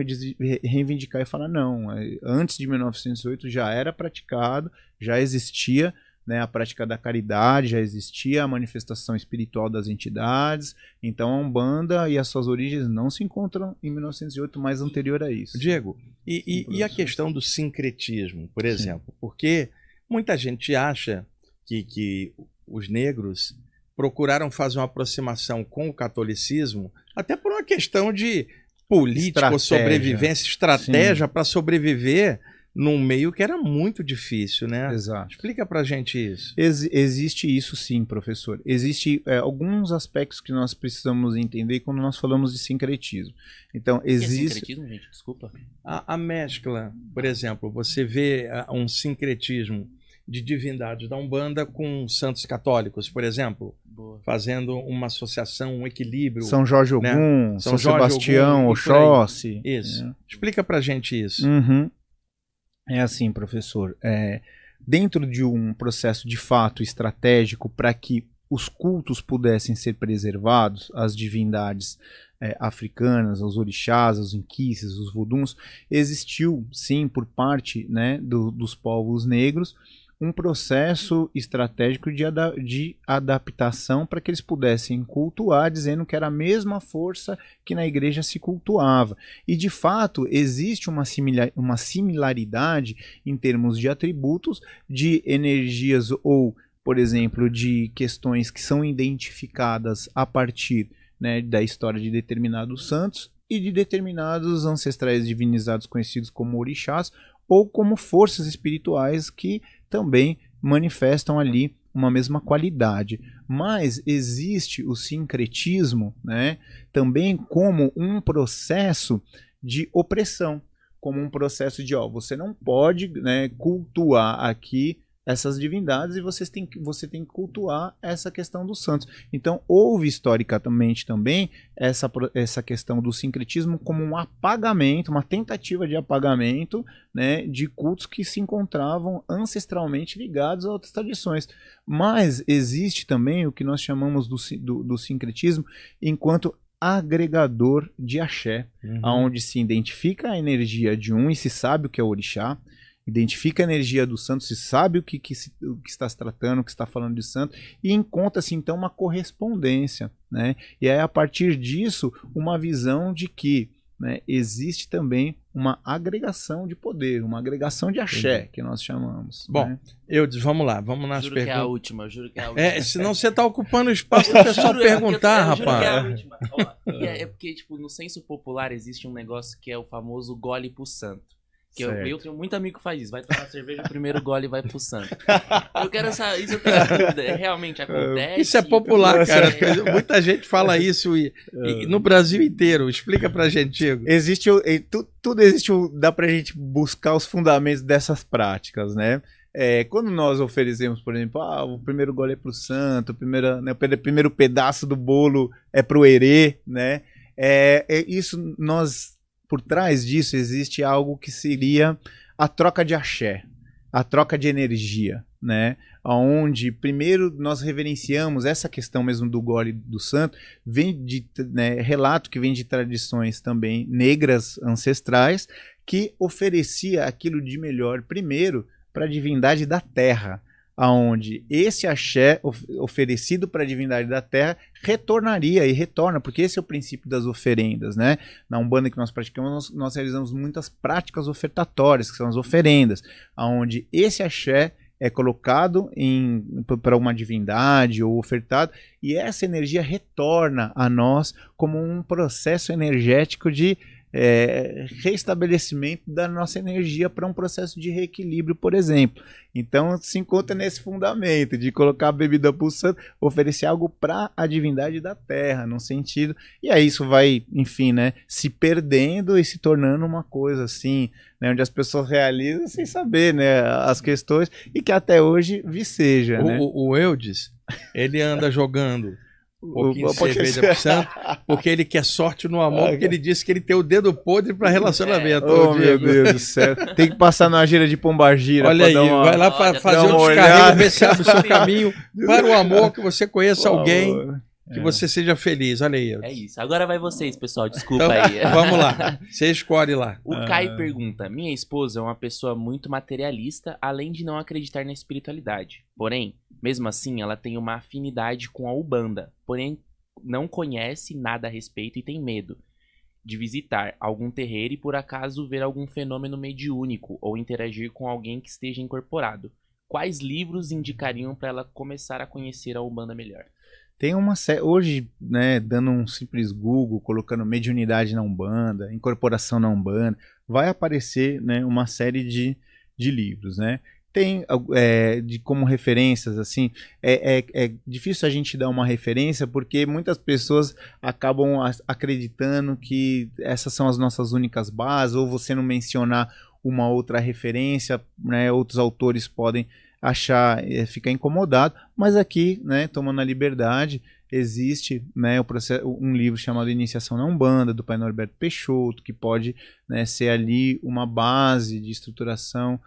reivindicar e falar, não, antes de 1908 já era praticado, já existia, né, a prática da caridade, já existia a manifestação espiritual das entidades, então a Umbanda e as suas origens não se encontram em 1908, mas anterior a isso. Diego, e a questão do sincretismo, por exemplo, porque muita gente acha que os negros procuraram fazer uma aproximação com o catolicismo até por uma questão de política, ou sobrevivência, estratégia para sobreviver num meio que era muito difícil, né? Exato. Explica pra gente isso. Existe isso sim, professor. Existem alguns aspectos que nós precisamos entender quando nós falamos de sincretismo. Então, existe... O que é sincretismo, gente? Desculpa. A mescla, por exemplo, você vê um sincretismo de divindades da Umbanda com santos católicos, por exemplo, fazendo uma associação, um equilíbrio. São Jorge Ogum, né? São Sebastião, Oxóssi. Isso. Explica pra gente isso. É assim, professor. Dentro de um processo de fato estratégico para que os cultos pudessem ser preservados, as divindades africanas, os orixás, os inquices, os voduns, existiu sim por parte, né, dos povos negros um processo estratégico de adaptação para que eles pudessem cultuar, dizendo que era a mesma força que na igreja se cultuava. E de fato existe uma similaridade em termos de atributos, de energias ou, por exemplo, de questões que são identificadas a partir, né, da história de determinados santos e de determinados ancestrais divinizados conhecidos como orixás ou como forças espirituais que também manifestam ali uma mesma qualidade. Mas existe o sincretismo, né, também como um processo de opressão, como um processo de, você não pode, né, cultuar aqui essas divindades e você tem que cultuar essa questão dos santos. Então houve historicamente também essa questão do sincretismo como um apagamento, uma tentativa de apagamento, né, de cultos que se encontravam ancestralmente ligados a outras tradições. Mas existe também o que nós chamamos do sincretismo enquanto agregador de axé, onde se identifica a energia de um e se sabe o que é o orixá, identifica a energia do santo, se sabe o que está se tratando, o que está falando de santo, e encontra-se então uma correspondência, né? E aí a partir disso uma visão de que, né, existe também uma agregação de poder, uma agregação de axé, que nós chamamos. Bom, né? vamos lá, vamos nas juro perguntas. Que é a última, juro que é a última. Senão você está ocupando o espaço para o pessoal perguntar, rapaz. Juro que é a última. É porque, tipo, no senso popular existe um negócio que é o famoso gole pro santo. Que eu tenho muito amigo que faz isso. Vai tomar cerveja, o primeiro gole vai pro santo. Eu quero saber, isso eu tenho dúvida. Realmente acontece? Isso é popular, cara. Muita gente fala isso e no Brasil inteiro. Explica pra gente, Igor. Existe, tudo existe, dá pra gente buscar os fundamentos dessas práticas, né? Quando nós oferecemos, por exemplo, o primeiro gole é pro santo, o primeiro pedaço do bolo é pro herê, né? Isso nós... Por trás disso existe algo que seria a troca de axé, a troca de energia, né? Onde primeiro nós reverenciamos essa questão mesmo do gole do santo, vem de relato que vem de tradições também negras ancestrais, que oferecia aquilo de melhor primeiro para a divindade da terra, aonde esse axé oferecido para a divindade da terra retornaria e retorna, porque esse é o princípio das oferendas, né? Na Umbanda que nós praticamos, nós realizamos muitas práticas ofertatórias, que são as oferendas, aonde esse axé é colocado para uma divindade ou ofertado, e essa energia retorna a nós como um processo energético de reestabelecimento da nossa energia para um processo de reequilíbrio, por exemplo. Então se encontra nesse fundamento de colocar a bebida pulsante, oferecer algo para a divindade da terra, num sentido, e aí isso vai, enfim, né, se perdendo e se tornando uma coisa assim, né, onde as pessoas realizam sem saber, né, as questões, e que até hoje viceja, né? O Eudes, ele anda jogando um pouquinho de cerveja pro santo, porque ele quer sorte no amor, porque ele disse que ele tem o dedo podre para relacionamento. Oh, meu Deus do céu. Tem que passar na gira de Pombagira. Olha aí, vai lá fazer um descarrego, ver se abre o seu caminho para o amor, que você conheça alguém, que você seja feliz. Olha aí. É isso. Agora vai vocês, pessoal. Desculpa então, aí. Vamos lá. Você escolhe lá. O Caio pergunta: minha esposa é uma pessoa muito materialista, além de não acreditar na espiritualidade. Porém, mesmo assim, ela tem uma afinidade com a Umbanda, porém não conhece nada a respeito e tem medo de visitar algum terreiro e por acaso ver algum fenômeno mediúnico ou interagir com alguém que esteja incorporado. Quais livros indicariam para ela começar a conhecer a Umbanda melhor? Tem uma série, hoje, né, dando um simples Google, colocando mediunidade na Umbanda, incorporação na Umbanda, vai aparecer, né, uma série de livros, né? Tem como referências, assim, é difícil a gente dar uma referência porque muitas pessoas acabam acreditando que essas são as nossas únicas bases, ou você não mencionar uma outra referência, né, outros autores podem achar, ficar incomodado, mas aqui, né, tomando a liberdade, existe, né, um livro chamado Iniciação na Umbanda, do Pai Norberto Peixoto, que pode, né, ser ali uma base de estruturação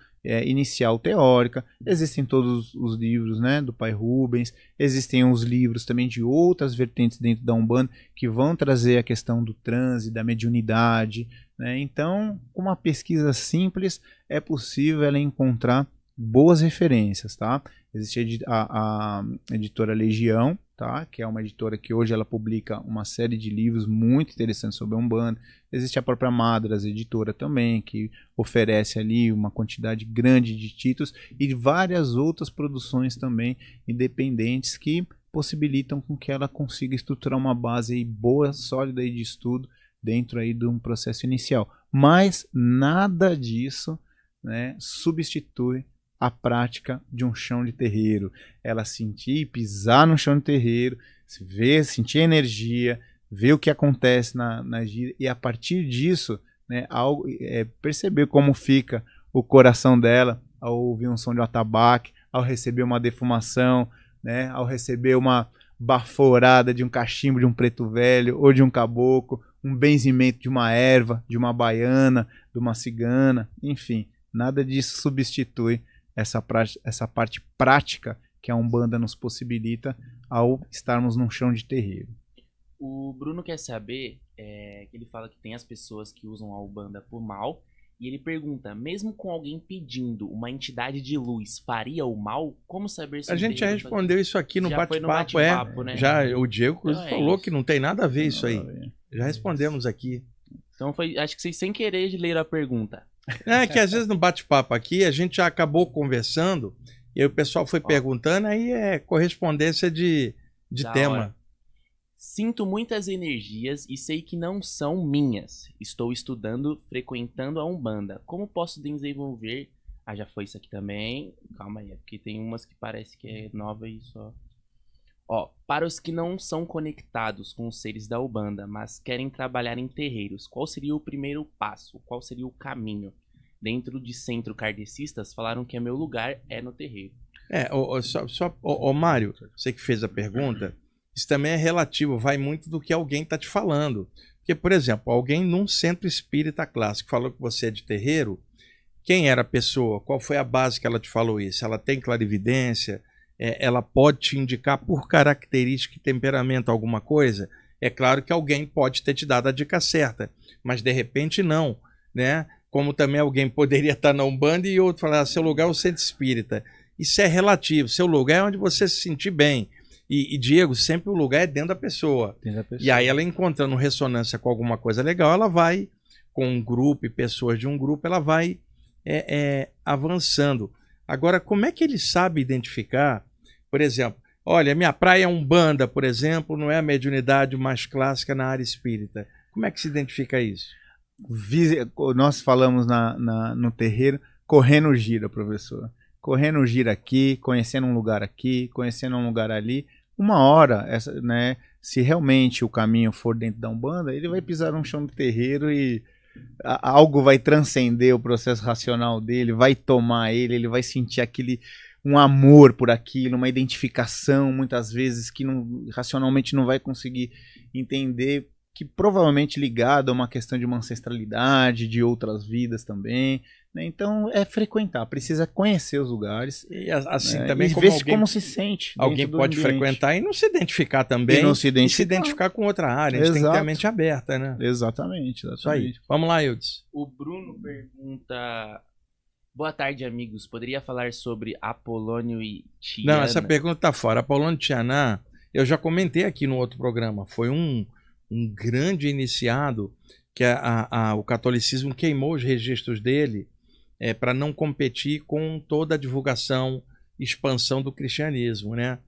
inicial teórica. Existem todos os livros, né, do Pai Rubens, existem os livros também de outras vertentes dentro da Umbanda que vão trazer a questão do transe, da mediunidade, né? Então, com uma pesquisa simples, é possível ela encontrar boas referências, tá? Existe a editora Legião, tá? Que é uma editora que hoje ela publica uma série de livros muito interessantes sobre a Umbanda. Existe a própria Madras editora também, que oferece ali uma quantidade grande de títulos e várias outras produções também independentes que possibilitam com que ela consiga estruturar uma base aí boa, sólida aí de estudo dentro aí de um processo inicial. Mas nada disso, né, substitui a prática de um chão de terreiro. Ela sentir, pisar no chão de terreiro, sentir a energia, ver o que acontece na gira, e a partir disso, né, perceber como fica o coração dela ao ouvir um som de um atabaque, ao receber uma defumação, né, ao receber uma baforada de um cachimbo de um preto velho ou de um caboclo, um benzimento de uma erva, de uma baiana, de uma cigana, enfim, nada disso substitui essa parte prática que a Umbanda nos possibilita ao estarmos num chão de terreiro. O Bruno quer saber, que ele fala que tem as pessoas que usam a Umbanda por mal, e ele pergunta, mesmo com alguém pedindo uma entidade de luz, faria o mal? Como saber se... A gente já respondeu isso aqui no bate-papo, né? Já, o Diego falou que não tem nada a ver isso aí. Já respondemos aqui. Então acho que vocês sem querer leram a pergunta. É que às vezes no bate-papo aqui a gente já acabou conversando e aí o pessoal foi perguntando, aí é correspondência de tema. Sinto muitas energias e sei que não são minhas. Estou estudando, frequentando a Umbanda. Como posso desenvolver... Ah, já foi isso aqui também. Calma aí, porque tem umas que parece que é nova e só... Ó, para os que não são conectados com os seres da Umbanda, mas querem trabalhar em terreiros, qual seria o primeiro passo? Qual seria o caminho? Dentro de centro kardecistas, falaram que meu lugar é no terreiro. Mário, você que fez a pergunta, isso também é relativo, vai muito do que alguém está te falando. Porque, por exemplo, alguém num centro espírita clássico falou que você é de terreiro, quem era a pessoa? Qual foi a base que ela te falou isso? Ela tem clarividência? Ela pode te indicar por característica e temperamento alguma coisa? É claro que alguém pode ter te dado a dica certa, mas de repente não, né? Como também alguém poderia estar na Umbanda e outro falar, seu lugar é o centro espírita. Isso é relativo, seu lugar é onde você se sentir bem. E Diego, sempre o lugar é dentro da pessoa. E aí ela encontrando ressonância com alguma coisa legal, ela vai, com um grupo e pessoas de um grupo, ela vai avançando. Agora, como é que ele sabe identificar, por exemplo, olha, minha praia é Umbanda, por exemplo, não é a mediunidade mais clássica na área espírita. Como é que se identifica isso? Nós falamos no terreiro, correndo gira, professor. Correndo gira aqui, conhecendo um lugar aqui, conhecendo um lugar ali. Uma hora, né, se realmente o caminho for dentro da Umbanda, ele vai pisar no chão do terreiro e algo vai transcender o processo racional dele, vai tomar ele vai sentir um amor por aquilo, uma identificação, muitas vezes, que racionalmente não vai conseguir entender, que provavelmente ligado a uma questão de uma ancestralidade, de outras vidas também, né? Então frequentar, precisa conhecer os lugares e assim, né? Também e ver como se sente. Alguém pode frequentar e não se identificar também, e se identificar com outra área. A gente tem que ter a mente aberta, né? Exatamente. Isso aí. Vamos lá, Eudes. O Bruno pergunta: boa tarde, amigos. Poderia falar sobre Apolônio e Tiana? Não, essa pergunta tá fora. Apolônio e Tiana, eu já comentei aqui no outro programa. Foi um grande iniciado que o catolicismo queimou os registros dele para não competir com toda a divulgação e expansão do cristianismo, né?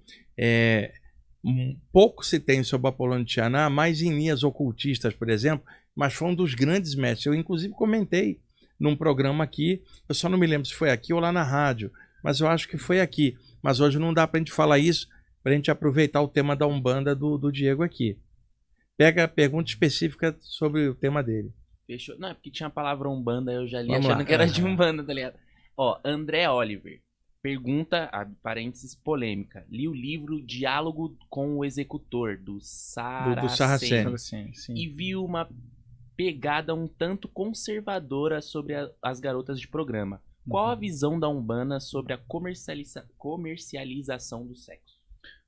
Pouco se tem sobre Apolônio de Tiana, mais em linhas ocultistas, por exemplo, mas foi um dos grandes mestres. Eu, inclusive, comentei num programa aqui, eu só não me lembro se foi aqui ou lá na rádio, mas eu acho que foi aqui. Mas hoje não dá para a gente falar isso, para a gente aproveitar o tema da Umbanda do Diego aqui. Pega a pergunta específica sobre o tema dele. Fechou. Não, é porque tinha a palavra Umbanda, eu já li Vamos achando lá. que era de Umbanda, tá ligado? Ó, André Oliver. Pergunta, parênteses, polêmica. Li o livro Diálogo com o Executor, do Saracen. Sim. E vi uma pegada um tanto conservadora sobre as garotas de programa. Qual a visão da Umbanda sobre a comercialização do sexo?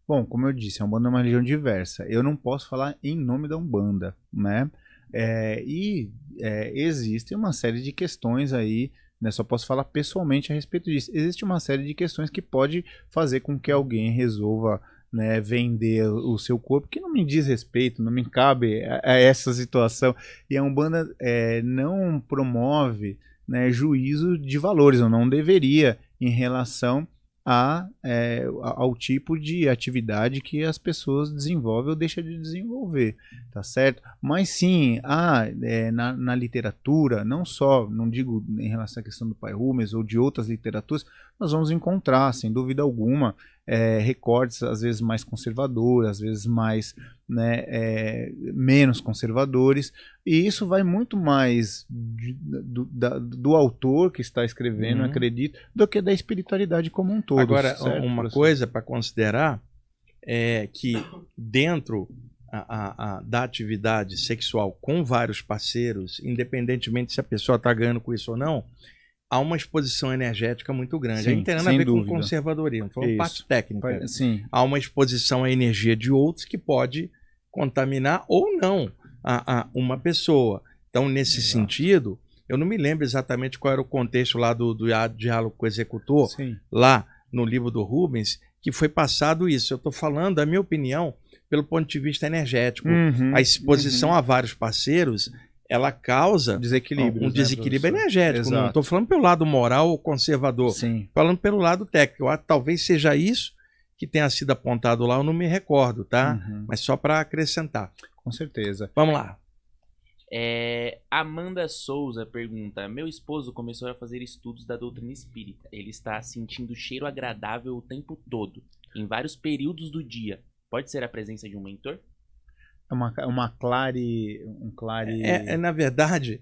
Bom, como eu disse, a Umbanda é uma religião diversa. Eu não posso falar em nome da Umbanda, né? Existe uma série de questões aí, né? Só posso falar pessoalmente a respeito disso. Existe uma série de questões que pode fazer com que alguém resolva, né, vender o seu corpo, que não me diz respeito, não me cabe a essa situação. E a Umbanda não promove, né, juízo de valores, ou não deveria, em relação ao tipo de atividade que as pessoas desenvolvem ou deixam de desenvolver, tá certo? Mas sim, na literatura, não digo em relação à questão do Pai Rubens ou de outras literaturas, nós vamos encontrar, sem dúvida alguma, recortes às vezes mais conservadores, às vezes mais, né, menos conservadores, e isso vai muito mais do autor que está escrevendo, acredito, do que da espiritualidade como um todo. Agora, certo, uma professor? coisa para considerar é que dentro da atividade sexual com vários parceiros, independentemente se a pessoa está ganhando com isso ou não, há uma exposição energética muito grande. Sim, Aí não tem nada a ver com conservadorismo, falando parte técnica. Sim. Há uma exposição à energia de outros que pode contaminar ou não uma pessoa. Então, nesse sentido, eu não me lembro exatamente qual era o contexto lá do diálogo com o executor, Sim. lá no livro do Rubens, que foi passado isso. Eu estou falando, a minha opinião, pelo ponto de vista energético. A exposição a vários parceiros, ela causa um desequilíbrio energético. Exato. Não estou falando pelo lado moral ou conservador, Sim. falando pelo lado técnico. Talvez seja isso que tenha sido apontado lá, eu não me recordo, tá? Uhum. Mas só para acrescentar. Com certeza. Vamos lá. Amanda Souza pergunta: meu esposo começou a fazer estudos da doutrina espírita. Ele está sentindo cheiro agradável o tempo todo, em vários períodos do dia. Pode ser a presença de um mentor? Na verdade,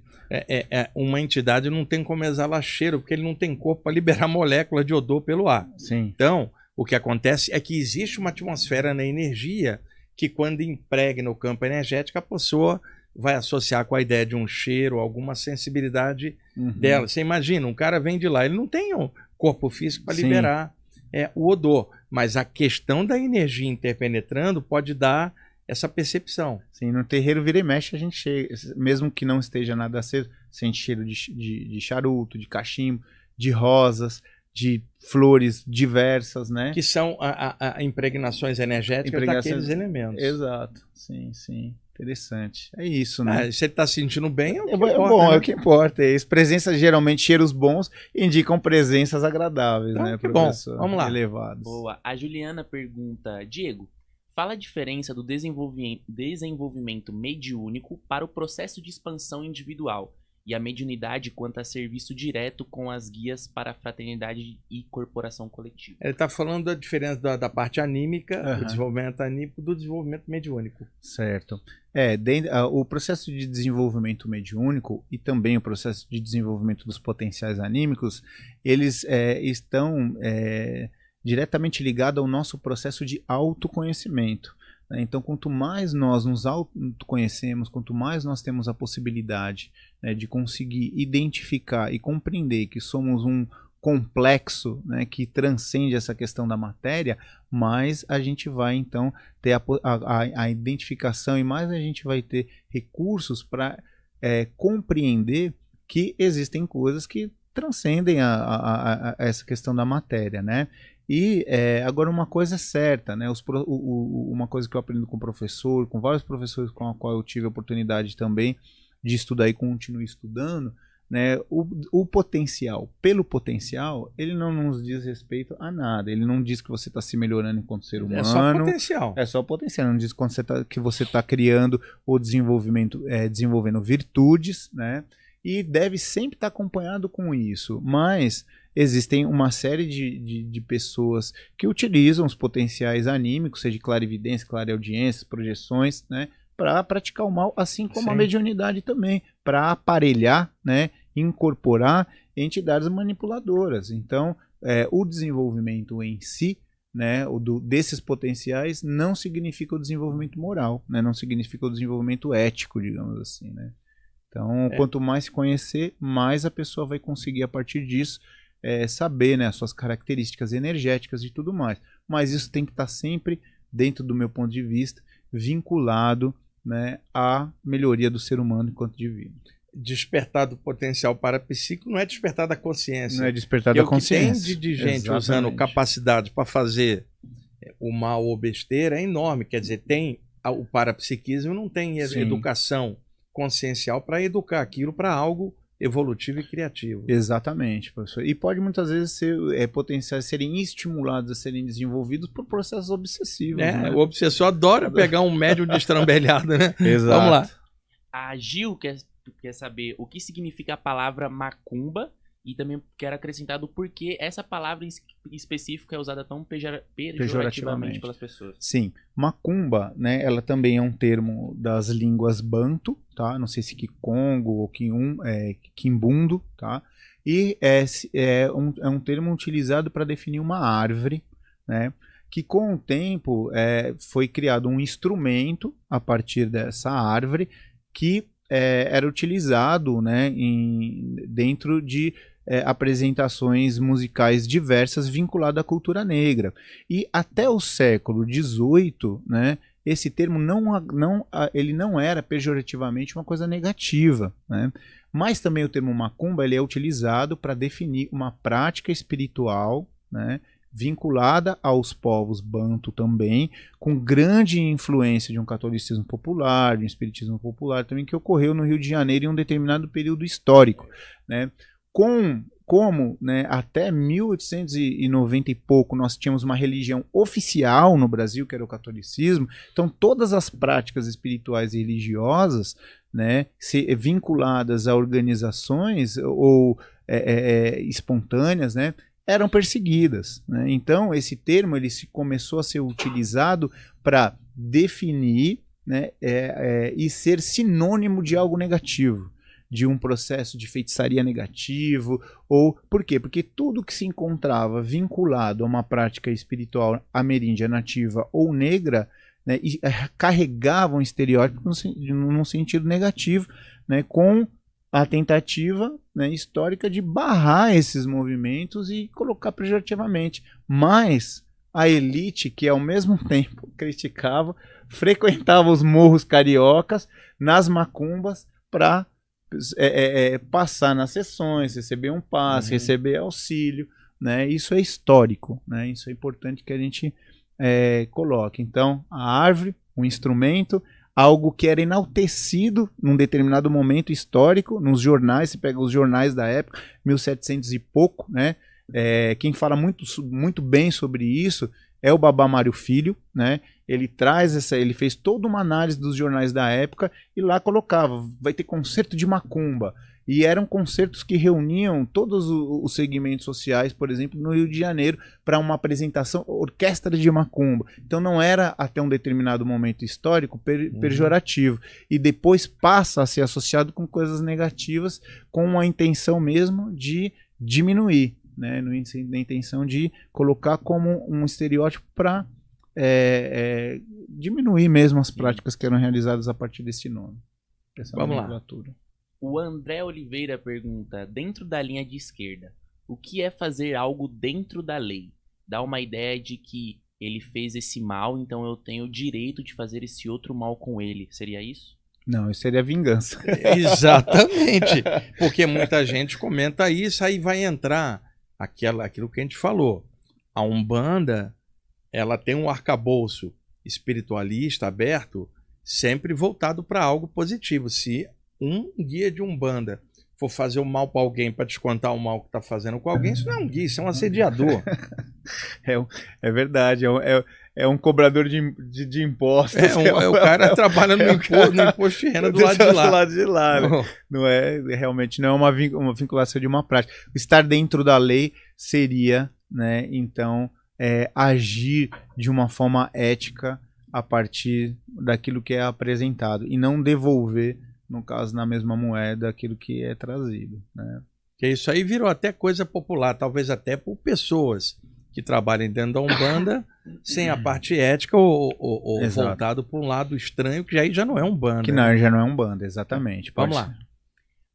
uma entidade não tem como exalar cheiro, porque ele não tem corpo para liberar molécula de odor pelo ar. Sim. Então, o que acontece é que existe uma atmosfera na energia que, quando impregna o campo energético, a pessoa vai associar com a ideia de um cheiro, alguma sensibilidade dela. Você imagina, um cara vem de lá, ele não tem um corpo físico para liberar o odor, mas a questão da energia interpenetrando pode dar essa percepção. Sim, no terreiro vira e mexe, a gente chega, mesmo que não esteja nada aceso, sente cheiro de charuto, de cachimbo, de rosas, de flores diversas, né? Que são impregnações energéticas daqueles elementos. Exato, sim. Interessante. É isso, né? Se ele está se sentindo bem, é o que importa. Bom, né? É o que importa. Presenças, geralmente, cheiros bons indicam presenças agradáveis, então, né, que professor? Bom. Vamos lá. Elevados. Boa. A Juliana pergunta: Diego, fala a diferença do desenvolvimento mediúnico para o processo de expansão individual e a mediunidade quanto a serviço direto com as guias para a fraternidade e corporação coletiva. Ele está falando da diferença da parte anímica, do desenvolvimento anímico, do desenvolvimento mediúnico. Certo. O processo de desenvolvimento mediúnico e também o processo de desenvolvimento dos potenciais anímicos, eles estão diretamente ligados ao nosso processo de autoconhecimento. Então, quanto mais nós nos autoconhecemos, quanto mais nós temos a possibilidade, né, de conseguir identificar e compreender que somos um complexo, né, que transcende essa questão da matéria, mais a gente vai, então, ter a identificação e mais a gente vai ter recursos para compreender que existem coisas que transcendem essa questão da matéria, né? E agora uma coisa é certa, né? Uma coisa que eu aprendo com o professor, com vários professores com a qual eu tive a oportunidade também de estudar e continuo estudando, né? O potencial, pelo potencial, ele não nos diz respeito a nada. Ele não diz que você está se melhorando enquanto ser humano. É só potencial. É só potencial. Não diz que você está criando ou desenvolvendo virtudes, né? E deve sempre estar acompanhado com isso. Mas existem uma série de pessoas que utilizam os potenciais anímicos, seja de clarividência, clareaudiência, projeções, né, para praticar o mal, assim como a mediunidade também, para aparelhar, né, incorporar entidades manipuladoras. Então, o desenvolvimento em si, né, desses potenciais não significa o desenvolvimento moral, né, não significa o desenvolvimento ético, digamos assim, né. Então, quanto mais se conhecer, mais a pessoa vai conseguir, a partir disso, saber, né, as suas características energéticas e tudo mais. Mas isso tem que estar sempre, dentro do meu ponto de vista, vinculado, né, à melhoria do ser humano enquanto divino. Despertar do potencial parapsíquico não é despertar da consciência. Não é despertar da consciência. O que tem de gente usando capacidade para fazer o mal ou besteira é enorme. Quer dizer, tem o parapsiquismo, não tem educação consciencial para educar aquilo para algo evolutivo e criativo. Exatamente, professor. E pode muitas vezes ser potenciais serem estimulados a serem desenvolvidos por processos obsessivos. Né? O obsessor adora pegar um médium destrambelhado, né? Exato. Vamos lá. A Gil quer saber o que significa a palavra macumba e também quero acrescentar do porquê essa palavra específica é usada tão pejorativamente pelas pessoas. Sim, macumba, né, ela também é um termo das línguas banto, tá? Não sei se Kikongo ou Kimbundo, tá? E é um termo utilizado para definir uma árvore, né? Que com o tempo foi criado um instrumento a partir dessa árvore que era utilizado, né, dentro de apresentações musicais diversas vinculadas à cultura negra. E até o século XVIII, né, esse termo ele não era pejorativamente uma coisa negativa, né? Mas também o termo macumba ele é utilizado para definir uma prática espiritual, né, vinculada aos povos banto também, com grande influência de um catolicismo popular, de um espiritismo popular também, que ocorreu no Rio de Janeiro em um determinado período histórico, né? Com como, né, até 1890 e pouco nós tínhamos uma religião oficial no Brasil, que era o catolicismo, então todas as práticas espirituais e religiosas, né, vinculadas a organizações ou espontâneas, né, eram perseguidas, né? Então esse termo ele começou a ser utilizado para definir, né, e ser sinônimo de algo negativo, de um processo de feitiçaria negativo, ou por quê? Porque tudo que se encontrava vinculado a uma prática espiritual ameríndia, nativa ou negra, né, carregava um estereótipo num sentido negativo, né, com a tentativa, né, histórica de barrar esses movimentos e colocar pejorativamente. Mas a elite, que ao mesmo tempo criticava, frequentava os morros cariocas, nas macumbas, para passar nas sessões, receber um passe, receber auxílio, né? Isso é histórico, né? Isso é importante que a gente coloque. Então, a árvore, um instrumento, algo que era enaltecido num determinado momento histórico, nos jornais, você pega os jornais da época, 1700 e pouco, né? Quem fala muito bem sobre isso é o Babá Mário Filho, né? Ele fez toda uma análise dos jornais da época e lá colocava, vai ter concerto de macumba. E eram concertos que reuniam todos os segmentos sociais, por exemplo, no Rio de Janeiro, para uma apresentação, orquestra de macumba. Então não era até um determinado momento histórico pejorativo. E depois passa a ser associado com coisas negativas, com a intenção mesmo de diminuir, né? Na intenção de colocar como um estereótipo para diminuir mesmo as práticas que eram realizadas a partir desse nome. Vamos lá. O André Oliveira pergunta, dentro da linha de esquerda, o que é fazer algo dentro da lei? Dá uma ideia de que ele fez esse mal, então eu tenho o direito de fazer esse outro mal com ele. Seria isso? Não, isso seria vingança. Exatamente. Porque muita gente comenta isso, aí vai entrar aquilo que a gente falou. A Umbanda, ela tem um arcabouço espiritualista aberto, sempre voltado para algo positivo. Se um guia de Umbanda for fazer o mal para alguém para descontar o mal que está fazendo com alguém, isso não é um guia, isso é um assediador. É verdade, é um cobrador de impostos. O cara trabalha no imposto de renda do lado de lá. Do lado de lá, né? Realmente não é uma vinculação de uma prática. Estar dentro da lei seria, né, então, agir de uma forma ética a partir daquilo que é apresentado e não devolver, no caso, na mesma moeda, aquilo que é trazido, né? Que isso aí virou até coisa popular, talvez até por pessoas que trabalhem dentro da Umbanda sem a parte ética ou voltado para um lado estranho, que aí já não é Umbanda. Que já não é Umbanda, exatamente. Vamos lá.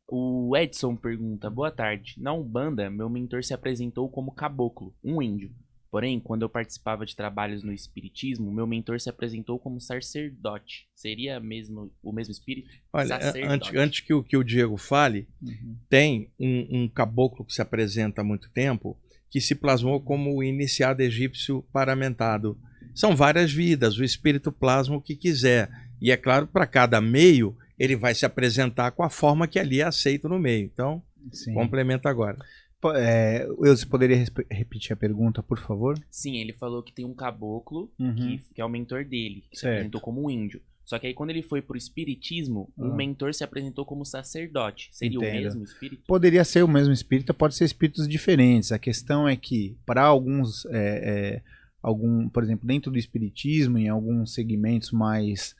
O Edson pergunta, boa tarde. Na Umbanda, meu mentor se apresentou como caboclo, um índio. Porém, quando eu participava de trabalhos no espiritismo, meu mentor se apresentou como sacerdote. Seria o mesmo espírito? Olha, antes que o Diego fale, tem um caboclo que se apresenta há muito tempo, que se plasmou como o iniciado egípcio paramentado. São várias vidas, o espírito plasma o que quiser. E é claro, para cada meio, ele vai se apresentar com a forma que ali é aceito no meio. Então, sim, complementa agora. Você poderia repetir a pergunta, por favor? Sim, ele falou que tem um caboclo que é o mentor dele, que se apresentou como um índio. Só que aí quando ele foi pro espiritismo, o mentor se apresentou como sacerdote. Seria o mesmo espírito? Poderia ser o mesmo espírito, pode ser espíritos diferentes. A questão é que, para alguns, por exemplo, dentro do espiritismo, em alguns segmentos mais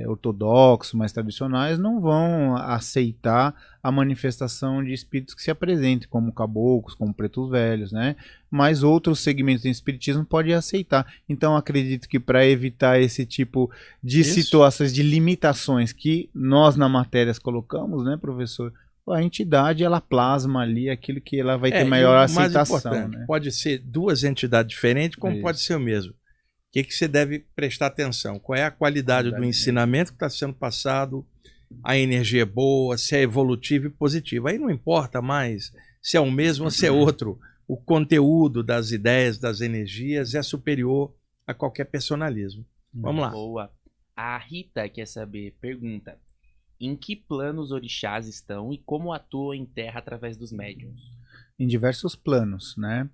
ortodoxos, mais tradicionais, não vão aceitar a manifestação de espíritos que se apresentem, como caboclos, como pretos velhos, né? Mas outros segmentos do espiritismo podem aceitar. Então, acredito que para evitar esse tipo de situações, de limitações que nós na matéria colocamos, né, professor? A entidade, ela plasma ali aquilo que ela vai ter maior aceitação. Né? Pode ser duas entidades diferentes, como pode ser o mesmo. O que você deve prestar atenção? Qual é a qualidade do ensinamento que está sendo passado? A energia é boa, se é evolutiva e positiva. Aí não importa mais se é o mesmo ou se é outro. O conteúdo das ideias, das energias é superior a qualquer personalismo. Vamos lá. Boa. A Rita quer saber, pergunta, em que plano os orixás estão e como atuam em terra através dos médiuns? em diversos planos, né?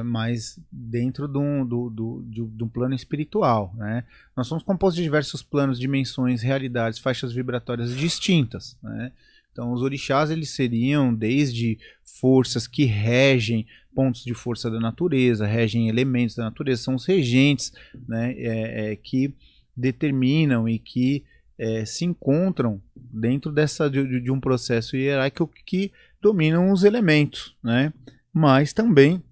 Mas dentro de um plano espiritual, né? Nós somos compostos de diversos planos, dimensões, realidades, faixas vibratórias distintas, né? Então, os orixás, eles seriam desde forças que regem pontos de força da natureza, regem elementos da natureza, são os regentes, né? Que determinam e que se encontram dentro de um processo hierárquico que dominam os elementos, né? Mas também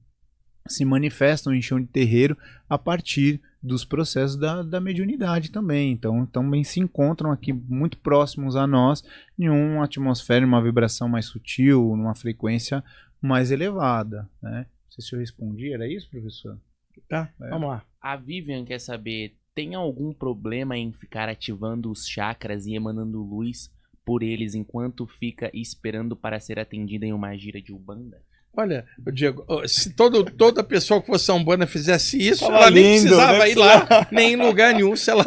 se manifestam em chão de terreiro a partir dos processos da mediunidade também. Então, também se encontram aqui muito próximos a nós em uma atmosfera, uma vibração mais sutil, numa frequência mais elevada, né? Não sei se eu respondi, era isso, professor? Tá, vamos lá. A Vivian quer saber, tem algum problema em ficar ativando os chakras e emanando luz por eles enquanto fica esperando para ser atendida em uma gira de Umbanda? Olha, Diego, se toda pessoa que fosse a Umbanda fizesse isso, Tava ela nem lindo, precisava né? ir lá, nem em lugar nenhum. Se ela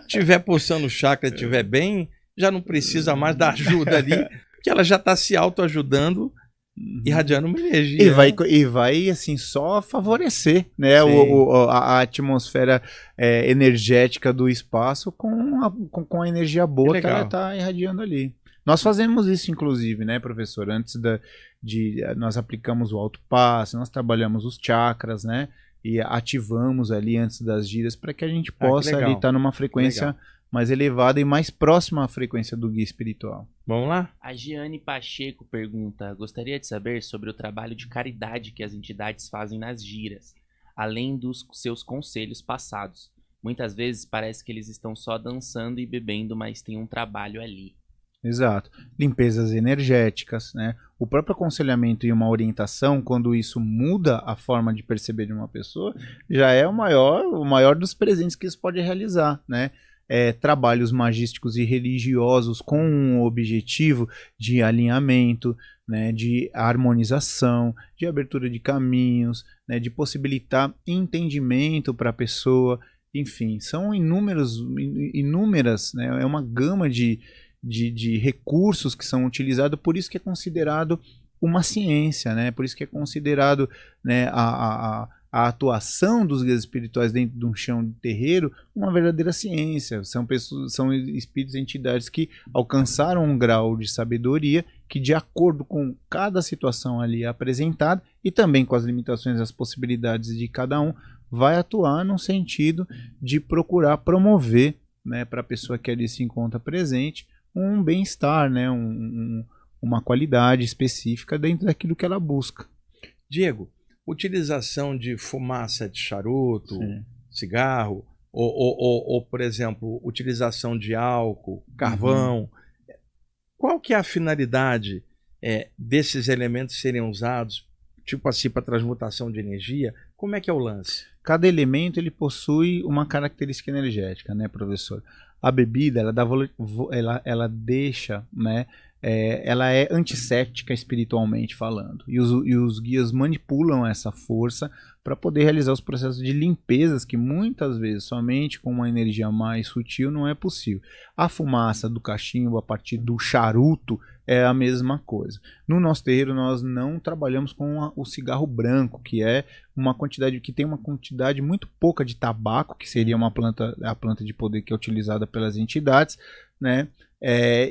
estiver pulsando o chakra, estiver bem, já não precisa mais da ajuda ali, porque ela já está se autoajudando, irradiando uma energia. E vai assim, só favorecer, né, a atmosfera energética do espaço com a energia boa que ela está irradiando ali. Nós fazemos isso, inclusive, né, professor? Antes nós aplicamos o alto passe, nós trabalhamos os chakras, né? E ativamos ali antes das giras para que a gente possa ali estar numa frequência mais elevada e mais próxima à frequência do guia espiritual. Vamos lá? A Giane Pacheco pergunta: gostaria de saber sobre o trabalho de caridade que as entidades fazem nas giras, além dos seus conselhos passados. Muitas vezes parece que eles estão só dançando e bebendo, mas tem um trabalho ali. Exato. Limpezas energéticas, né? O próprio aconselhamento e uma orientação, quando isso muda a forma de perceber de uma pessoa, já é o maior dos presentes que isso pode realizar, né? Trabalhos magísticos e religiosos com o objetivo de alinhamento, né, de harmonização, de abertura de caminhos, né, de possibilitar entendimento para a pessoa, enfim, são inúmeras, né, é uma gama de recursos que são utilizados, por isso que é considerado uma ciência, né? Por isso que é considerado, né, a atuação dos guias espirituais dentro de um chão de terreiro uma verdadeira ciência. São espíritos e entidades que alcançaram um grau de sabedoria que, de acordo com cada situação ali apresentada e também com as limitações e as possibilidades de cada um, vai atuar no sentido de procurar promover, né, para a pessoa que ali se encontra presente, um bem-estar, né? Uma qualidade específica dentro daquilo que ela busca. Diego, utilização de fumaça de charuto, sim, cigarro, ou, por exemplo, utilização de álcool, carvão. Qual que é a finalidade desses elementos serem usados, tipo assim, para transmutação de energia? Como é que é o lance? Cada elemento ele possui uma característica energética, né, professor? A bebida, ela deixa, né, ela é antisséptica espiritualmente falando. E os guias manipulam essa força para poder realizar os processos de limpezas que muitas vezes somente com uma energia mais sutil não é possível. A fumaça do cachimbo a partir do charuto é a mesma coisa. No nosso terreiro nós não trabalhamos com o cigarro branco, que é que tem uma quantidade muito pouca de tabaco, que seria a planta de poder que é utilizada pelas entidades, né?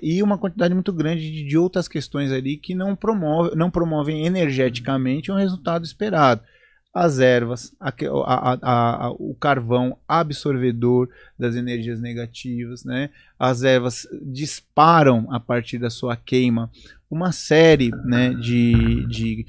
E uma quantidade muito grande de outras questões ali que não promovem energeticamente um resultado esperado. As ervas, o carvão absorvedor das energias negativas, né? As ervas disparam a partir da sua queima uma série, né, de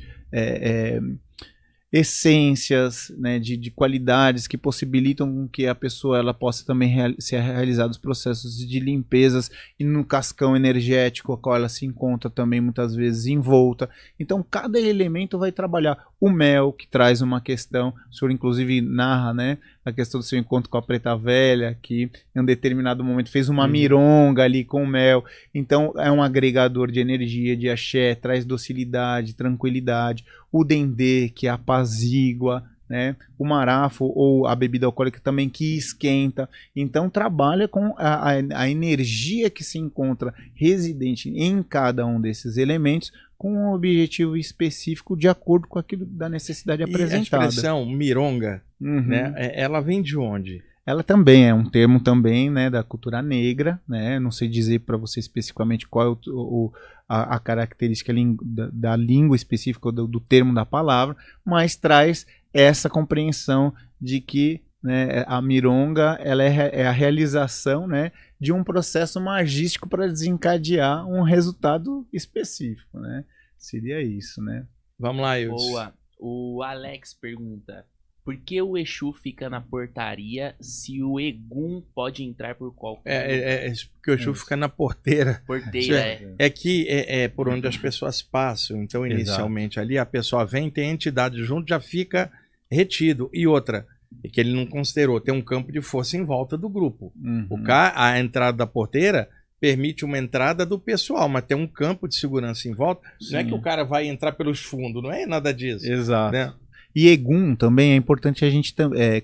essências, né, de qualidades que possibilitam que a pessoa ela possa também ser realizados processos de limpezas e no cascão energético a qual ela se encontra também muitas vezes envolta. Então cada elemento vai trabalhar. O mel, que traz uma questão, o senhor inclusive narra, né, a questão do seu encontro com a preta velha, que em um determinado momento fez uma mironga ali com o mel. Então é um agregador de energia, de axé, traz docilidade, tranquilidade. O dendê, que apazigua, né? O marafo ou a bebida alcoólica também que esquenta. Então trabalha com a energia que se encontra residente em cada um desses elementos com um objetivo específico de acordo com aquilo da necessidade apresentada. E a expressão mironga, né? Ela vem de onde? Ela também é um termo também, né, da cultura negra, né? Não sei dizer para você especificamente qual é a característica da língua específica do termo da palavra, mas traz essa compreensão de que, né, a mironga ela é a realização, né, de um processo magístico para desencadear um resultado específico, né? Seria isso, né? Vamos lá, Ildes. Boa. O Alex pergunta: por que o Exu fica na portaria se o Egum pode entrar por qualquer porque o Exu fica na porteira. porteira? É que é por onde as pessoas passam. Então, inicialmente ali, a pessoa vem, tem a entidade junto, já fica retido. E outra, é que ele não considerou, tem um campo de força em volta do grupo. A entrada da porteira permite uma entrada do pessoal, mas tem um campo de segurança em volta. Sim. Não é que o cara vai entrar pelos fundos, não é nada disso. Exato. Né? E Egum também é importante a gente,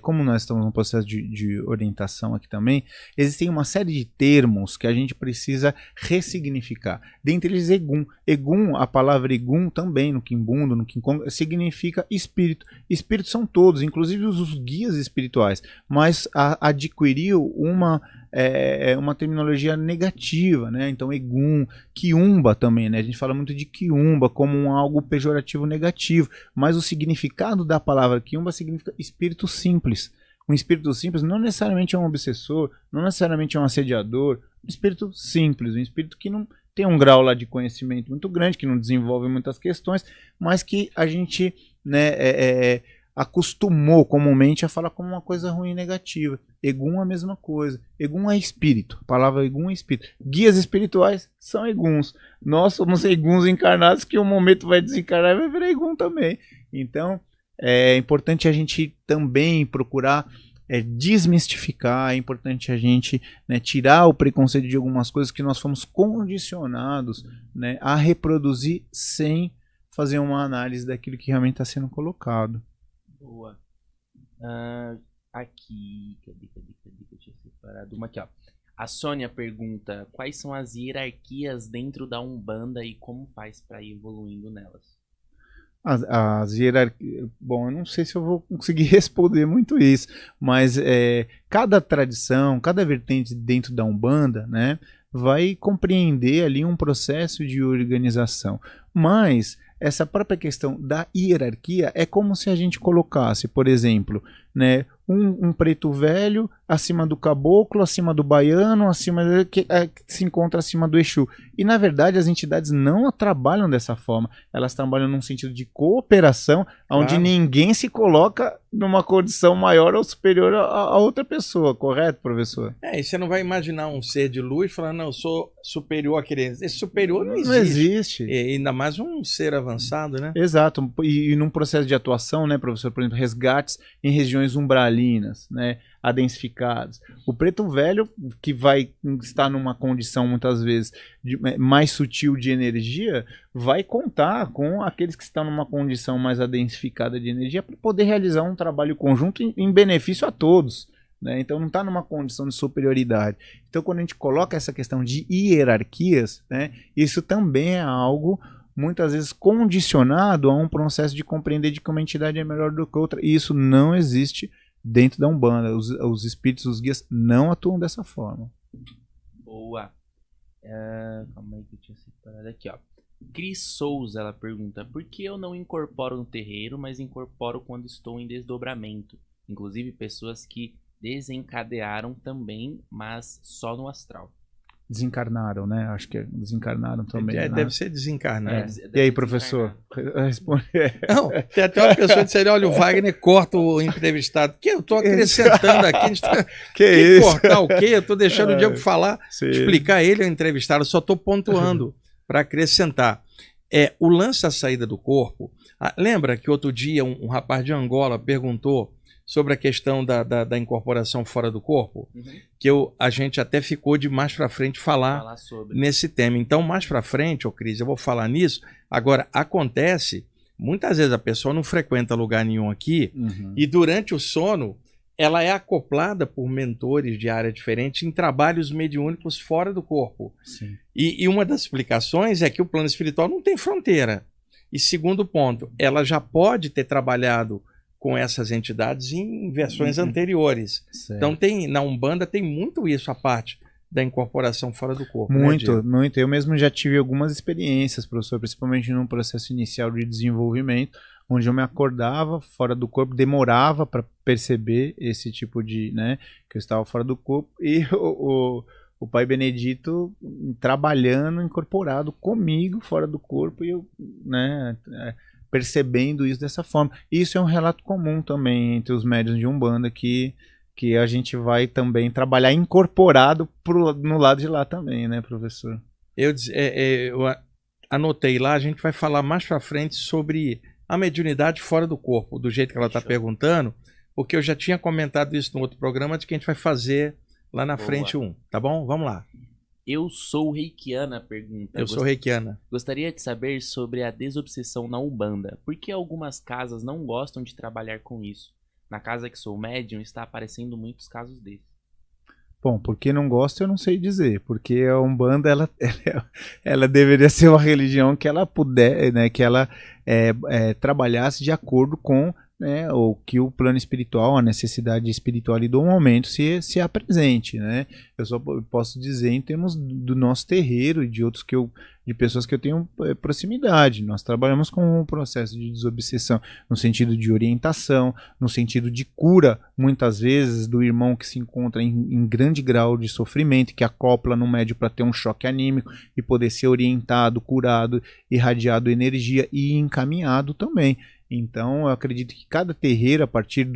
como nós estamos num processo de orientação aqui também, existem uma série de termos que a gente precisa ressignificar. Dentre eles, Egum. Egum, a palavra Egum também no Quimbundo, no Quincongo, significa espírito. Espíritos são todos, inclusive os guias espirituais, mas adquiriu uma terminologia negativa, né? Então Egum, Quiumba também, né? A gente fala muito de Quiumba como algo pejorativo negativo, mas o significado da palavra Quiumba significa espírito simples. Um espírito simples não necessariamente é um obsessor, não necessariamente é um assediador, um espírito simples, um espírito que não tem um grau lá de conhecimento muito grande, que não desenvolve muitas questões, mas que a gente, né, acostumou comumente a falar como uma coisa ruim e negativa. Egum é a mesma coisa. Egum é espírito. A palavra Egum é espírito. Guias espirituais são Eguns. Nós somos Eguns encarnados que um momento vai desencarnar e vai virar Egum também. Então, é importante a gente também procurar desmistificar, é importante a gente, né, tirar o preconceito de algumas coisas que nós fomos condicionados, né, a reproduzir sem fazer uma análise daquilo que realmente está sendo colocado. Boa. Aqui, cadê que eu tinha separado uma aqui, ó. A Sônia pergunta: quais são as hierarquias dentro da Umbanda e como faz para ir evoluindo nelas? As hierarquias, bom, eu não sei se eu vou conseguir responder muito isso, mas cada tradição, cada vertente dentro da Umbanda, né, vai compreender ali um processo de organização, mas essa própria questão da hierarquia é como se a gente colocasse, por exemplo, né, um preto velho acima do caboclo, acima do baiano, acima que se encontra acima do Exu. E na verdade as entidades não trabalham dessa forma. Elas trabalham num sentido de cooperação, onde ninguém se coloca numa condição maior ou superior a outra pessoa, correto, professor? E você não vai imaginar um ser de luz falando, não, eu sou superior àquele. Esse superior não existe. Não existe. E ainda mais um ser avançado, né? Exato. E num processo de atuação, né, professor, por exemplo, resgates em regiões umbralinas, né, adensificadas. O preto velho, que vai estar numa condição muitas vezes mais sutil de energia, vai contar com aqueles que estão numa condição mais adensificada de energia para poder realizar um trabalho conjunto em benefício a todos, né? Então não está numa condição de superioridade. Então quando a gente coloca essa questão de hierarquias, né, isso também é algo muitas vezes condicionado a um processo de compreender de que uma entidade é melhor do que outra, e isso não existe dentro da Umbanda. Os espíritos, os guias não atuam dessa forma. Boa. Calma aí que eu tinha separado aqui, ó. Cris Souza, ela pergunta: por que eu não incorporo no terreiro, mas incorporo quando estou em desdobramento? Inclusive pessoas que desencadearam também, mas só no astral. Desencarnaram, né? Acho que desencarnaram também. Deve né? ser desencarnado. E aí, professor? Responde. Não, tem até uma pessoa que disse: olha, o Wagner corta o entrevistado. Que eu estou acrescentando aqui. Que isso? Cortar o quê? Eu estou deixando o Diego falar, Sim. explicar ele ao entrevistado. Eu só estou pontuando para acrescentar. O lance da saída do corpo. Lembra que outro dia um rapaz de Angola perguntou sobre a questão da incorporação fora do corpo, que a gente até ficou de mais para frente falar sobre nesse tema. Então, mais para frente, Cris, eu vou falar nisso. Agora, acontece Muitas vezes a pessoa não frequenta lugar nenhum aqui e durante o sono ela é acoplada por mentores de área diferente em trabalhos mediúnicos fora do corpo. Sim. E uma das explicações é que o plano espiritual não tem fronteira. E segundo ponto, ela já pode ter trabalhado com essas entidades em versões anteriores. Certo. Então na Umbanda tem muito isso, a parte da incorporação fora do corpo. Muito, né, muito. Eu mesmo já tive algumas experiências, professor, principalmente num processo inicial de desenvolvimento, onde eu me acordava fora do corpo, demorava para perceber esse tipo de, né, que eu estava fora do corpo, e o Pai Benedito trabalhando, incorporado comigo fora do corpo, e eu, né, percebendo isso dessa forma. Isso é um relato comum também entre os médiuns de Umbanda, que a gente vai trabalhar incorporado no lado de lá também, né, professor? Eu anotei lá, a gente vai falar mais pra frente sobre a mediunidade fora do corpo, do jeito que ela está perguntando, porque eu já tinha comentado isso no outro programa, de que a gente vai fazer lá na frente tá bom? Vamos lá. Eu sou reikiana, pergunta. Eu sou reikiana. Gostaria de saber sobre a desobsessão na Umbanda. Por que algumas casas não gostam de trabalhar com isso? Na casa que sou médium, está aparecendo muitos casos desses. Bom, porque não gosto eu não sei dizer, porque a Umbanda ela deveria ser uma religião que ela puder, né, que ela trabalhasse de acordo com, né, o que o plano espiritual, a necessidade espiritual ali do momento se apresente, né? Eu só posso dizer em termos do nosso terreiro e de outros de pessoas que eu tenho proximidade. Nós trabalhamos com um processo de desobsessão no sentido de orientação, no sentido de cura, muitas vezes, do irmão que se encontra em grande grau de sofrimento, que acopla no médio para ter um choque anímico e poder ser orientado, curado, irradiado energia e encaminhado também. Então, eu acredito que cada terreiro, a partir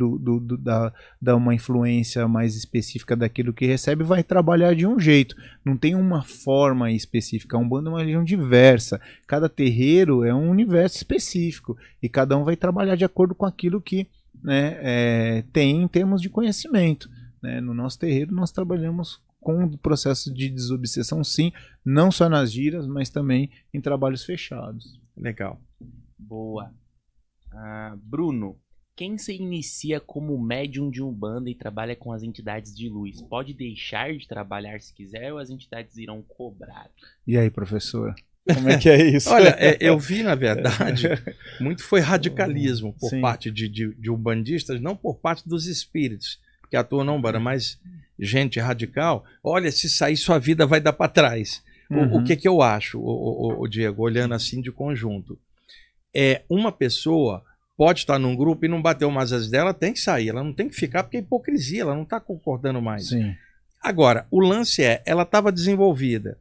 da uma influência mais específica daquilo que recebe, vai trabalhar de um jeito. Não tem uma forma específica. A Umbanda é uma religião diversa. Cada terreiro é um universo específico. E cada um vai trabalhar de acordo com aquilo que, né, tem em termos de conhecimento. Né? No nosso terreiro, nós trabalhamos com o processo de desobsessão, sim, não só nas giras, mas também em trabalhos fechados. Legal. Boa. Bruno, quem se inicia como médium de Umbanda e trabalha com as entidades de luz, pode deixar de trabalhar se quiser ou as entidades irão cobrar? E aí, professora? Como é que é isso? Olha, eu vi, na verdade, muito foi radicalismo por parte de umbandistas, não por parte dos espíritos que atuam na Umbanda, mas gente radical. Olha, se sair sua vida vai dar para trás. O que eu acho, o Diego, olhando assim de conjunto? Uma pessoa pode estar num grupo e não bateu mais as dela, tem que sair, ela não tem que ficar porque é hipocrisia, ela não está concordando mais. Sim. Agora, o lance ela estava desenvolvida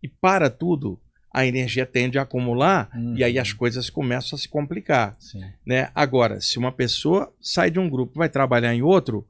e para tudo a energia tende a acumular e aí as coisas começam a se complicar. Né? Agora, se uma pessoa sai de um grupo e vai trabalhar em outro,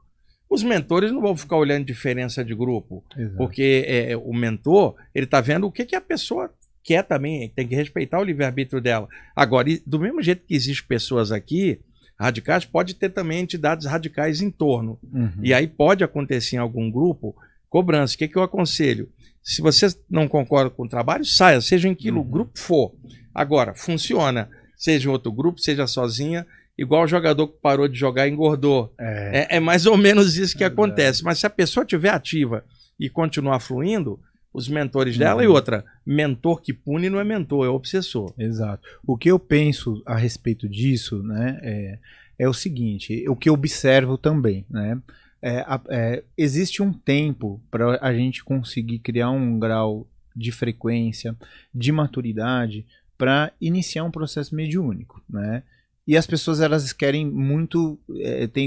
os mentores não vão ficar olhando diferença de grupo. Exato. Porque o mentor, ele está vendo o que a pessoa quer também, tem que respeitar o livre-arbítrio dela. Agora, do mesmo jeito que existem pessoas aqui radicais, pode ter também entidades radicais em torno. E aí pode acontecer em algum grupo cobrança. O que eu aconselho? Se você não concorda com o trabalho, saia, seja em que grupo for. Agora, funciona. Seja em outro grupo, seja sozinha, igual o jogador que parou de jogar e engordou. É mais ou menos isso que acontece. Mas se a pessoa estiver ativa e continuar fluindo, os mentores dela e outra, mentor que pune não é mentor, é obsessor. Exato. O que eu penso a respeito disso, né, é o seguinte, o que eu observo também, né, existe um tempo para a gente conseguir criar um grau de frequência, de maturidade, para iniciar um processo mediúnico, né? E as pessoas, elas querem muito,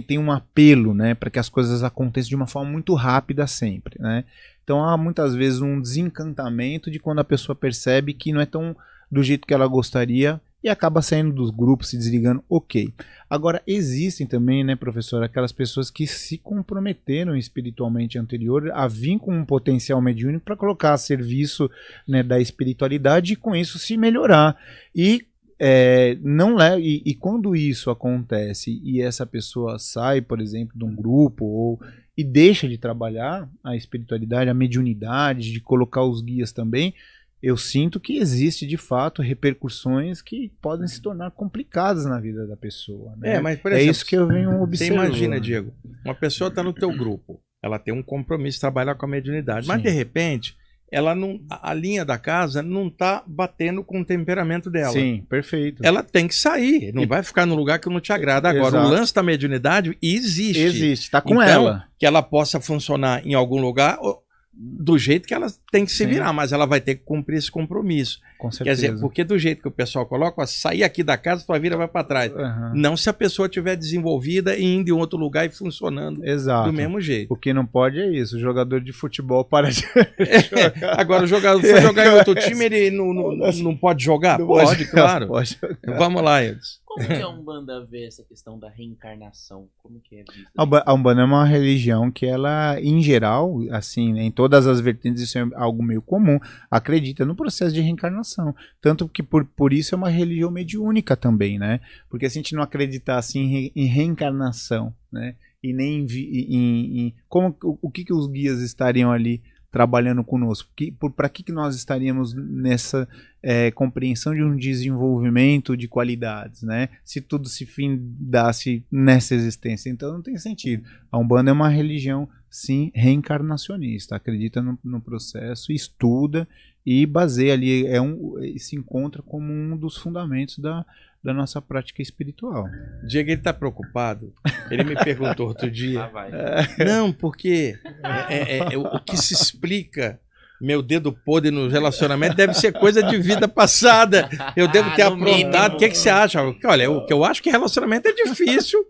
tem um apelo, né, para que as coisas aconteçam de uma forma muito rápida sempre, né? Então há muitas vezes um desencantamento de quando a pessoa percebe que não é tão do jeito que ela gostaria e acaba saindo dos grupos, se desligando, ok. Agora, existem também, né, professor, aquelas pessoas que se comprometeram espiritualmente anterior a vir com um potencial mediúnico para colocar a serviço, né, da espiritualidade e com isso se melhorar. E quando isso acontece e essa pessoa sai, por exemplo, de um grupo e deixa de trabalhar a espiritualidade, a mediunidade, de colocar os guias também, eu sinto que existe, de fato, repercussões que podem se tornar complicadas na vida da pessoa. Né? Mas, por exemplo, isso que eu venho observando. Você imagina, Diego, uma pessoa está no teu grupo, ela tem um compromisso de trabalhar com a mediunidade, mas, de repente, ela não, a linha da casa não está batendo com o temperamento dela. Sim, perfeito. Ela tem que sair, não vai ficar no lugar que não te agrada. Agora, Exato. O lance da mediunidade existe. Existe, está com então, ela. Que ela possa funcionar em algum lugar do jeito que ela tem que se virar, mas ela vai ter que cumprir esse compromisso. Com certeza. Quer dizer, porque do jeito que o pessoal coloca, sair aqui da casa, tua vida vai para trás. Não se a pessoa estiver desenvolvida e indo em outro lugar e funcionando do mesmo jeito. O que não pode é isso, o jogador de futebol para de jogar. Agora, o jogador for jogar em outro time, ele não pode jogar? Não pode, claro. Pode Vamos lá, Eudes. Como que a Umbanda vê essa questão da reencarnação? Como que é vista? A Umbanda é uma religião que ela, em geral, assim, em todas as vertentes, isso é algo meio comum, acredita no processo de reencarnação. Tanto que por isso é uma religião mediúnica também, né? Porque se a gente não acreditar assim em reencarnação, né? E nem o que os guias estariam ali trabalhando conosco? Para que nós estaríamos nessa compreensão de um desenvolvimento de qualidades, né? Se tudo se findasse nessa existência, então não tem sentido. A Umbanda é uma religião, sim, reencarnacionista, acredita no processo, estuda e baseia ali, se encontra como um dos fundamentos da nossa prática espiritual. Diego, ele está preocupado. Ele me perguntou outro dia. Não, porque o que se explica, meu dedo podre no relacionamento, deve ser coisa de vida passada. Eu devo ter aprontado. O que você acha? Olha, o que eu acho que relacionamento é difícil.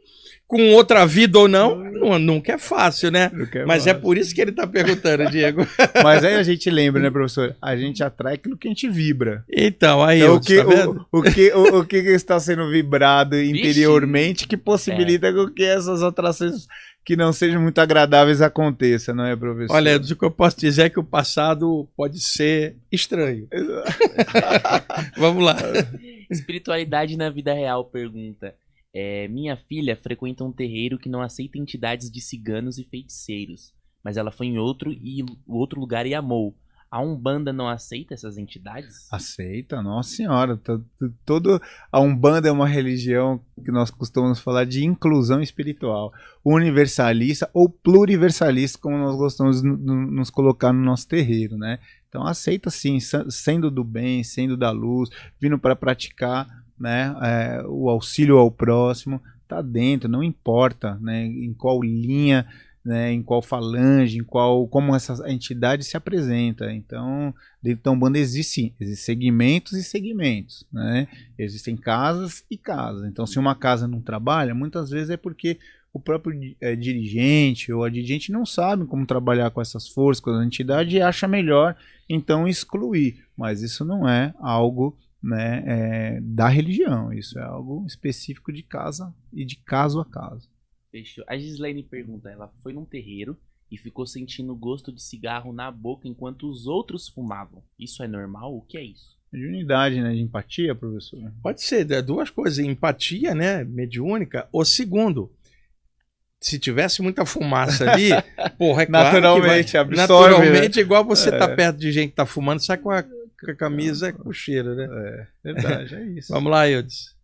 Com outra vida ou não, nunca é fácil, né? Mas é por isso que ele está perguntando, Diego. Mas aí a gente lembra, né, professor? A gente atrai aquilo que a gente vibra. Então, aí então, tá vendo? O que está sendo vibrado interiormente que possibilita com que essas atrações que não sejam muito agradáveis aconteçam, não é, professor? Olha, o que eu posso dizer é que o passado pode ser estranho. Vamos lá. Espiritualidade na vida real pergunta. Minha filha frequenta um terreiro que não aceita entidades de ciganos e feiticeiros, mas ela foi em outro lugar e amou. A Umbanda não aceita essas entidades? Aceita, nossa senhora. A Umbanda é uma religião que nós costumamos falar de inclusão espiritual, universalista ou pluriversalista, como nós gostamos de nos colocar no nosso terreiro, né? Então aceita sim, sendo do bem, sendo da luz, vindo para praticar, né, o auxílio ao próximo, tá dentro, não importa, né, em qual linha, né, em qual falange, como essa entidade se apresenta. Então, dentro da Umbanda existem segmentos e segmentos, né? Existem casas e casas. Então, se uma casa não trabalha, muitas vezes é porque o próprio dirigente ou a dirigente não sabe como trabalhar com essas forças, com a entidade, e acha melhor, então, excluir. Mas isso não é algo, né, da religião, isso é algo específico de casa e de caso a caso. Fechou. A Gislaine pergunta, ela foi num terreiro e ficou sentindo gosto de cigarro na boca enquanto os outros fumavam. Isso é normal? O que é isso? De unidade, né, de empatia, professor? Pode ser, duas coisas, empatia, né, mediúnica, ou segundo, se tivesse muita fumaça ali, porra, é claro naturalmente, que vai, absorve, naturalmente, né? Igual você tá perto de gente que tá fumando, sai com a camisa com cheiro, né? Verdade, é isso. Vamos lá, Eudes.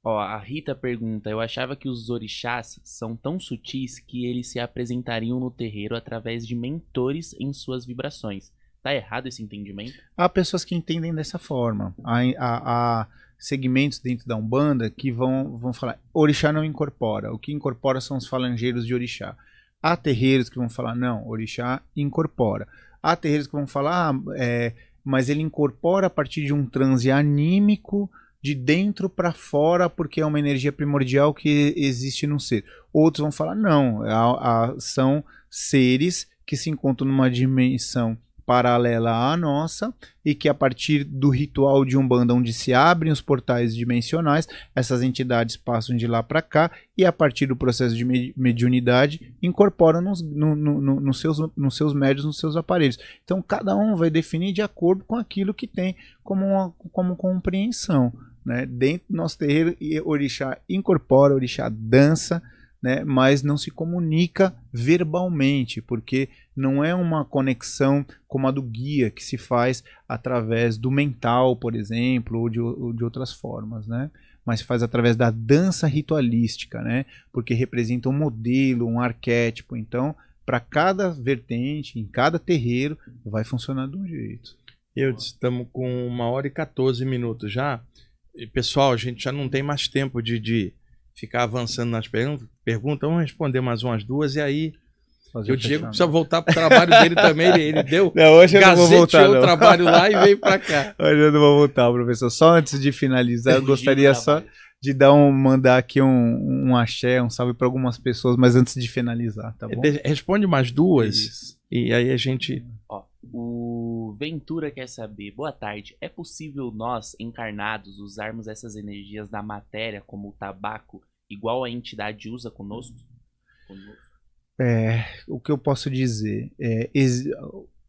A Rita pergunta, eu achava que os orixás são tão sutis que eles se apresentariam no terreiro através de mentores em suas vibrações. Tá errado esse entendimento? Há pessoas que entendem dessa forma. Há segmentos dentro da Umbanda que vão falar, orixá não incorpora. O que incorpora são os falangeiros de orixá. Há terreiros que vão falar, não, orixá incorpora. Há terreiros que vão falar, mas ele incorpora a partir de um transe anímico, de dentro para fora, porque é uma energia primordial que existe no ser. Outros vão falar, não, são seres que se encontram numa dimensão paralela à nossa e que a partir do ritual de Umbanda, onde se abrem os portais dimensionais, essas entidades passam de lá para cá e a partir do processo de mediunidade incorporam nos seus médios, nos seus aparelhos. Então cada um vai definir de acordo com aquilo que tem como compreensão, né? Dentro do nosso terreiro, orixá incorpora, orixá dança, né, mas não se comunica verbalmente, porque não é uma conexão como a do guia, que se faz através do mental, por exemplo, ou de outras formas, né? Mas se faz através da dança ritualística, né? Porque representa um modelo, um arquétipo. Então, para cada vertente, em cada terreiro, vai funcionar de um jeito. Estamos com 1h14 já. E, pessoal, a gente já não tem mais tempo de ficar avançando nas perguntas. Vamos responder mais umas duas e aí... O Diego precisa voltar para o trabalho dele também. Ele deu hoje eu não vou voltar, o trabalho lá e veio para cá. Hoje eu não vou voltar, professor. Só antes de finalizar, eu gostaria só de mandar aqui um axé, um salve para algumas pessoas, mas antes de finalizar, tá bom? Responde mais duas e aí a gente... O Ventura quer saber, boa tarde, é possível nós, encarnados, usarmos essas energias da matéria, como o tabaco, igual a entidade usa conosco? O que eu posso dizer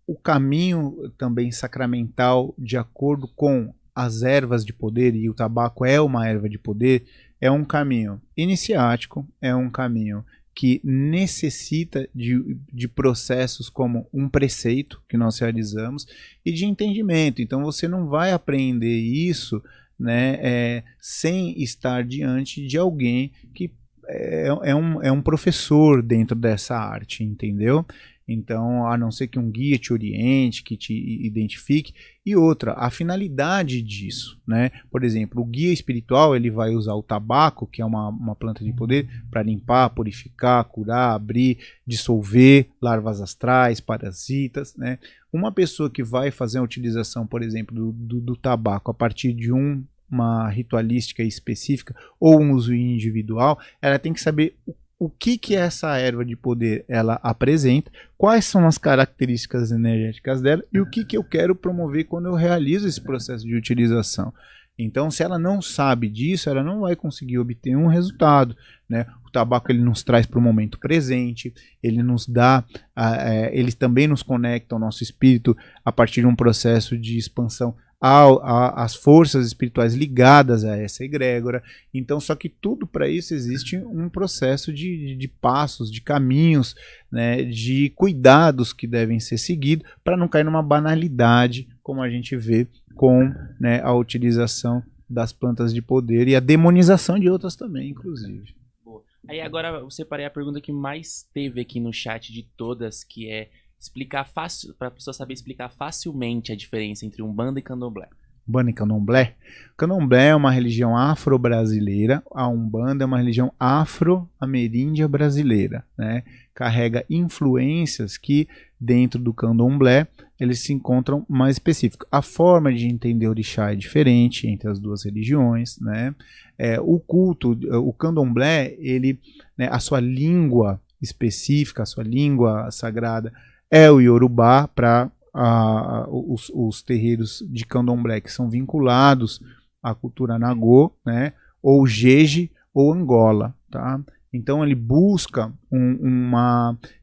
o caminho também sacramental, de acordo com as ervas de poder, e o tabaco é uma erva de poder, é um caminho iniciático, é um caminho que necessita de processos como um preceito que nós realizamos e de entendimento. Então você não vai aprender isso, né, sem estar diante de alguém que é um professor dentro dessa arte, entendeu? Então, a não ser que um guia te oriente, que te identifique. E outra, a finalidade disso, né? Por exemplo, o guia espiritual, ele vai usar o tabaco, que é uma planta de poder, para limpar, purificar, curar, abrir, dissolver larvas astrais, parasitas, né? Uma pessoa que vai fazer a utilização, por exemplo, do tabaco a partir de uma ritualística específica ou um uso individual, ela tem que saber o que essa erva de poder ela apresenta, quais são as características energéticas dela e o que eu quero promover quando eu realizo esse processo de utilização. Então, se ela não sabe disso, ela não vai conseguir obter um resultado, né? O tabaco ele nos traz para o momento presente, ele nos dá, ele também nos conecta ao nosso espírito a partir de um processo de expansão as forças espirituais ligadas a essa egrégora. Então, só que tudo para isso existe um processo de passos, de caminhos, né, de cuidados que devem ser seguidos para não cair numa banalidade, como a gente vê com, né, a utilização das plantas de poder e a demonização de outras também, inclusive. Boa. Aí agora eu separei a pergunta que mais teve aqui no chat de todas, que é explicar fácil, para a pessoa saber explicar facilmente a diferença entre Umbanda e Candomblé. Umbanda e Candomblé? Candomblé é uma religião afro-brasileira, a Umbanda é uma religião afro-ameríndia brasileira, né? Carrega influências que dentro do Candomblé eles se encontram mais específicos. A forma de entender o orixá é diferente entre as duas religiões, né? O culto, o Candomblé, ele, né, a sua língua específica, a sua língua sagrada é o Yorubá, para os terreiros de Candomblé que são vinculados à cultura Nagô, né, ou Jeje ou Angola, tá? Então ele busca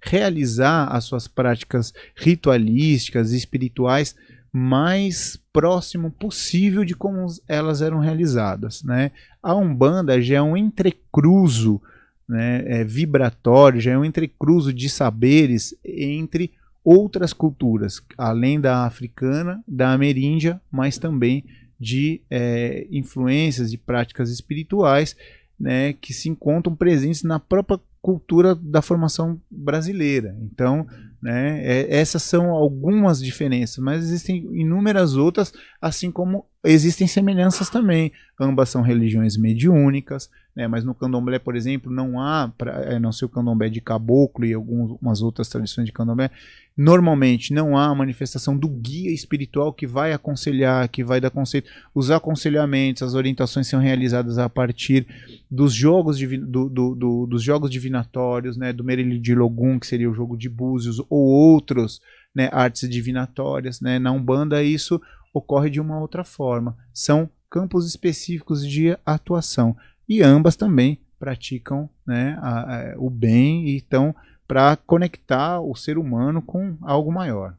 realizar as suas práticas ritualísticas e espirituais mais próximo possível de como elas eram realizadas, né? A Umbanda já é um entrecruzo, né, vibratório, já é um entrecruzo de saberes entre outras culturas, além da africana, da ameríndia, mas também de influências de práticas espirituais, né, que se encontram presentes na própria cultura da formação brasileira. Então, né, essas são algumas diferenças, mas existem inúmeras outras, assim como existem semelhanças também. Ambas são religiões mediúnicas, né, mas no Candomblé, por exemplo, não há, a não ser o Candomblé de Caboclo e algumas outras tradições de Candomblé, normalmente não há manifestação do guia espiritual que vai aconselhar, que vai dar conceito. Os aconselhamentos, as orientações são realizadas a partir dos jogos, dos jogos divinatórios, né, do Merili de Logum, que seria o jogo de búzios, ou outros, né, artes divinatórias, né. Na Umbanda isso ocorre de uma outra forma. São campos específicos de atuação. E ambas também praticam, né, o bem e estão para conectar o ser humano com algo maior.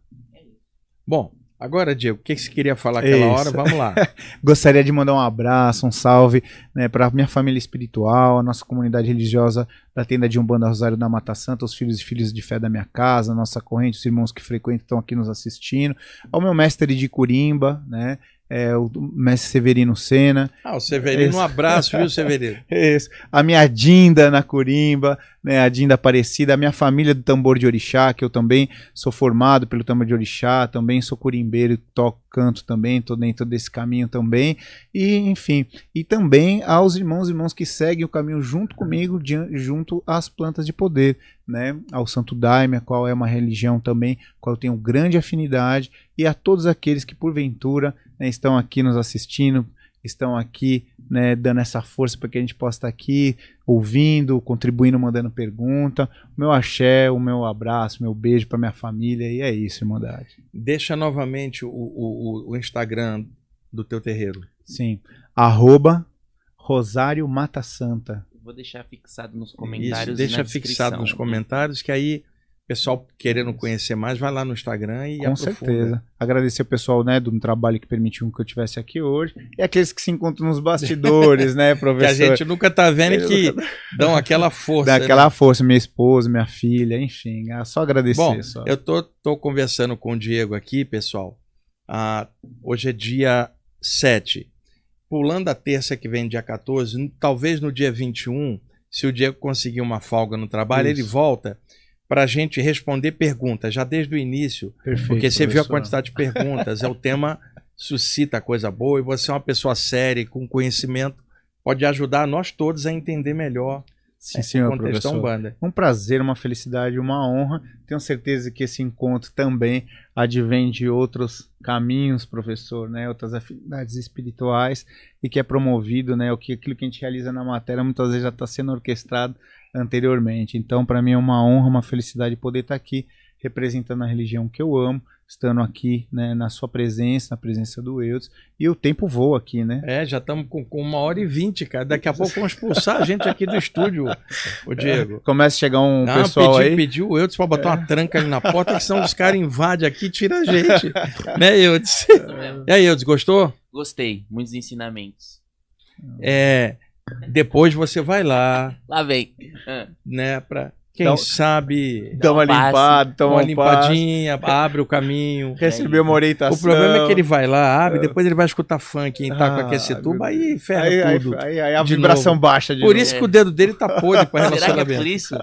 Bom, Agora, Diego, o que você queria falar aquela hora? Vamos lá. Gostaria de mandar um abraço, um salve, né, para minha família espiritual, a nossa comunidade religiosa da Tenda de Umbanda Rosário da Mata Santa, os filhos e filhas de fé da minha casa, a nossa corrente, os irmãos que frequentam estão aqui nos assistindo, ao meu mestre de Curimba, né, o mestre Severino Sena. O Severino, um abraço, viu, Severino? Isso. A minha Dinda na Curimba, né, a Dinda Aparecida, a minha família do Tambor de Orixá, que eu também sou formado pelo Tambor de Orixá, também sou curimbeiro, toco canto também, estou dentro desse caminho também, e enfim, e também aos irmãos que seguem o caminho junto comigo, junto às plantas de poder, né, ao Santo Daime, a qual é uma religião também, qual eu tenho grande afinidade, e a todos aqueles que porventura, né, estão aqui nos assistindo, estão aqui, né, dando essa força para que a gente possa estar aqui ouvindo, contribuindo, mandando pergunta. O meu axé, o meu abraço, o meu beijo para minha família, e é isso, Irmandade. Deixa novamente o Instagram do teu terreiro. Sim, @Rosário Mata Santa. Vou deixar fixado nos comentários. Isso, deixa fixado nos comentários, que aí o pessoal querendo conhecer mais, vai lá no Instagram e com aprofunda. certeza. Agradecer ao pessoal, né, do trabalho que permitiu que eu estivesse aqui hoje. E aqueles que se encontram nos bastidores, né, professor? Que a gente nunca tá vendo e que dão aquela força. Dá aquela força, minha esposa, minha filha, enfim. É só agradecer. Bom, só. eu tô conversando com o Diego aqui, pessoal. Hoje é dia 7. Pulando a terça que vem, dia 14, talvez no dia 21, se o Diego conseguir uma folga no trabalho, ele volta para a gente responder perguntas, já desde o início. Perfeito, porque você viu a professor. quantidade de perguntas, o tema suscita coisa boa, e você é uma pessoa séria e com conhecimento, pode ajudar nós todos a entender melhor Sim, senhor, o contexto da professor. Umbanda. Um prazer, uma felicidade, uma honra. Tenho certeza que esse encontro também advém de outros caminhos, professor, né? Outras afinidades espirituais, e que é promovido, né? Aquilo que a gente realiza na matéria muitas vezes já está sendo orquestrado anteriormente. Então, para mim é uma honra, uma felicidade poder estar aqui representando a religião que eu amo, estando aqui, né, na sua presença, na presença do Eudes, e o tempo voa aqui, né? Já estamos com 1h20, cara. Daqui a pouco vão expulsar a gente aqui do estúdio, o Diego. Começa a chegar um pessoal aí. Pediu o Eudes para botar uma tranca ali na porta, que senão os caras invadem aqui e tiram a gente. Né, Eudes? E aí, Eudes, gostou? Gostei, muitos ensinamentos. Depois você vai lá, Lá vem. né, para quem sabe Dá uma limpada, toma uma um limpadinha, abre o caminho. Receber uma orientação. O problema é que ele vai lá, abre, depois ele vai escutar funk em tá com aquecetuba, aí ferra tudo. Aí a de vibração novo. baixa de Por novo. isso que o dedo dele tá podre para Será que é por relacionamento. isso?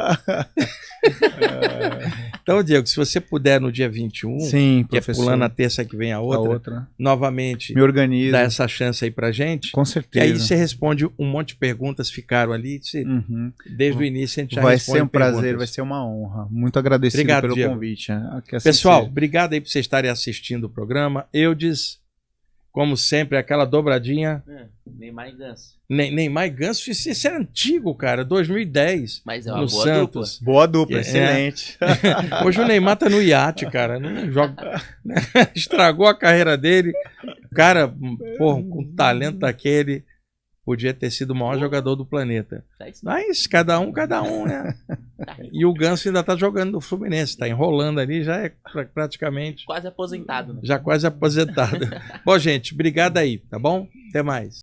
Então, Diego, se você puder no dia 21, Sim, que é professor. pulando a terça que vem a outra, novamente, me organiza. dá essa chance aí pra gente. Com Que certeza. aí você responde um monte de perguntas, ficaram ali. Desde o início a gente já Vai responde ser um prazer, perguntas. vai ser uma honra. Muito agradecido Obrigado, pelo Diego. convite. Que assim Pessoal, seja. obrigado aí por vocês estarem assistindo o programa. Eudes, como sempre, aquela dobradinha. Neymar e Ganso. Neymar e Ganso, isso é antigo, cara, 2010. Mas é uma no boa Santos. Boa dupla, É. excelente. Hoje o Neymar tá no iate, cara. Não joga. Estragou a carreira dele. O cara, porra, com talento daquele, podia ter sido o maior jogador do planeta. Mas cada um, né? E o Ganso ainda tá jogando no Fluminense, tá enrolando ali, já é praticamente. Quase aposentado, né? Já quase aposentado. Bom, gente, obrigado aí, tá bom? Até mais.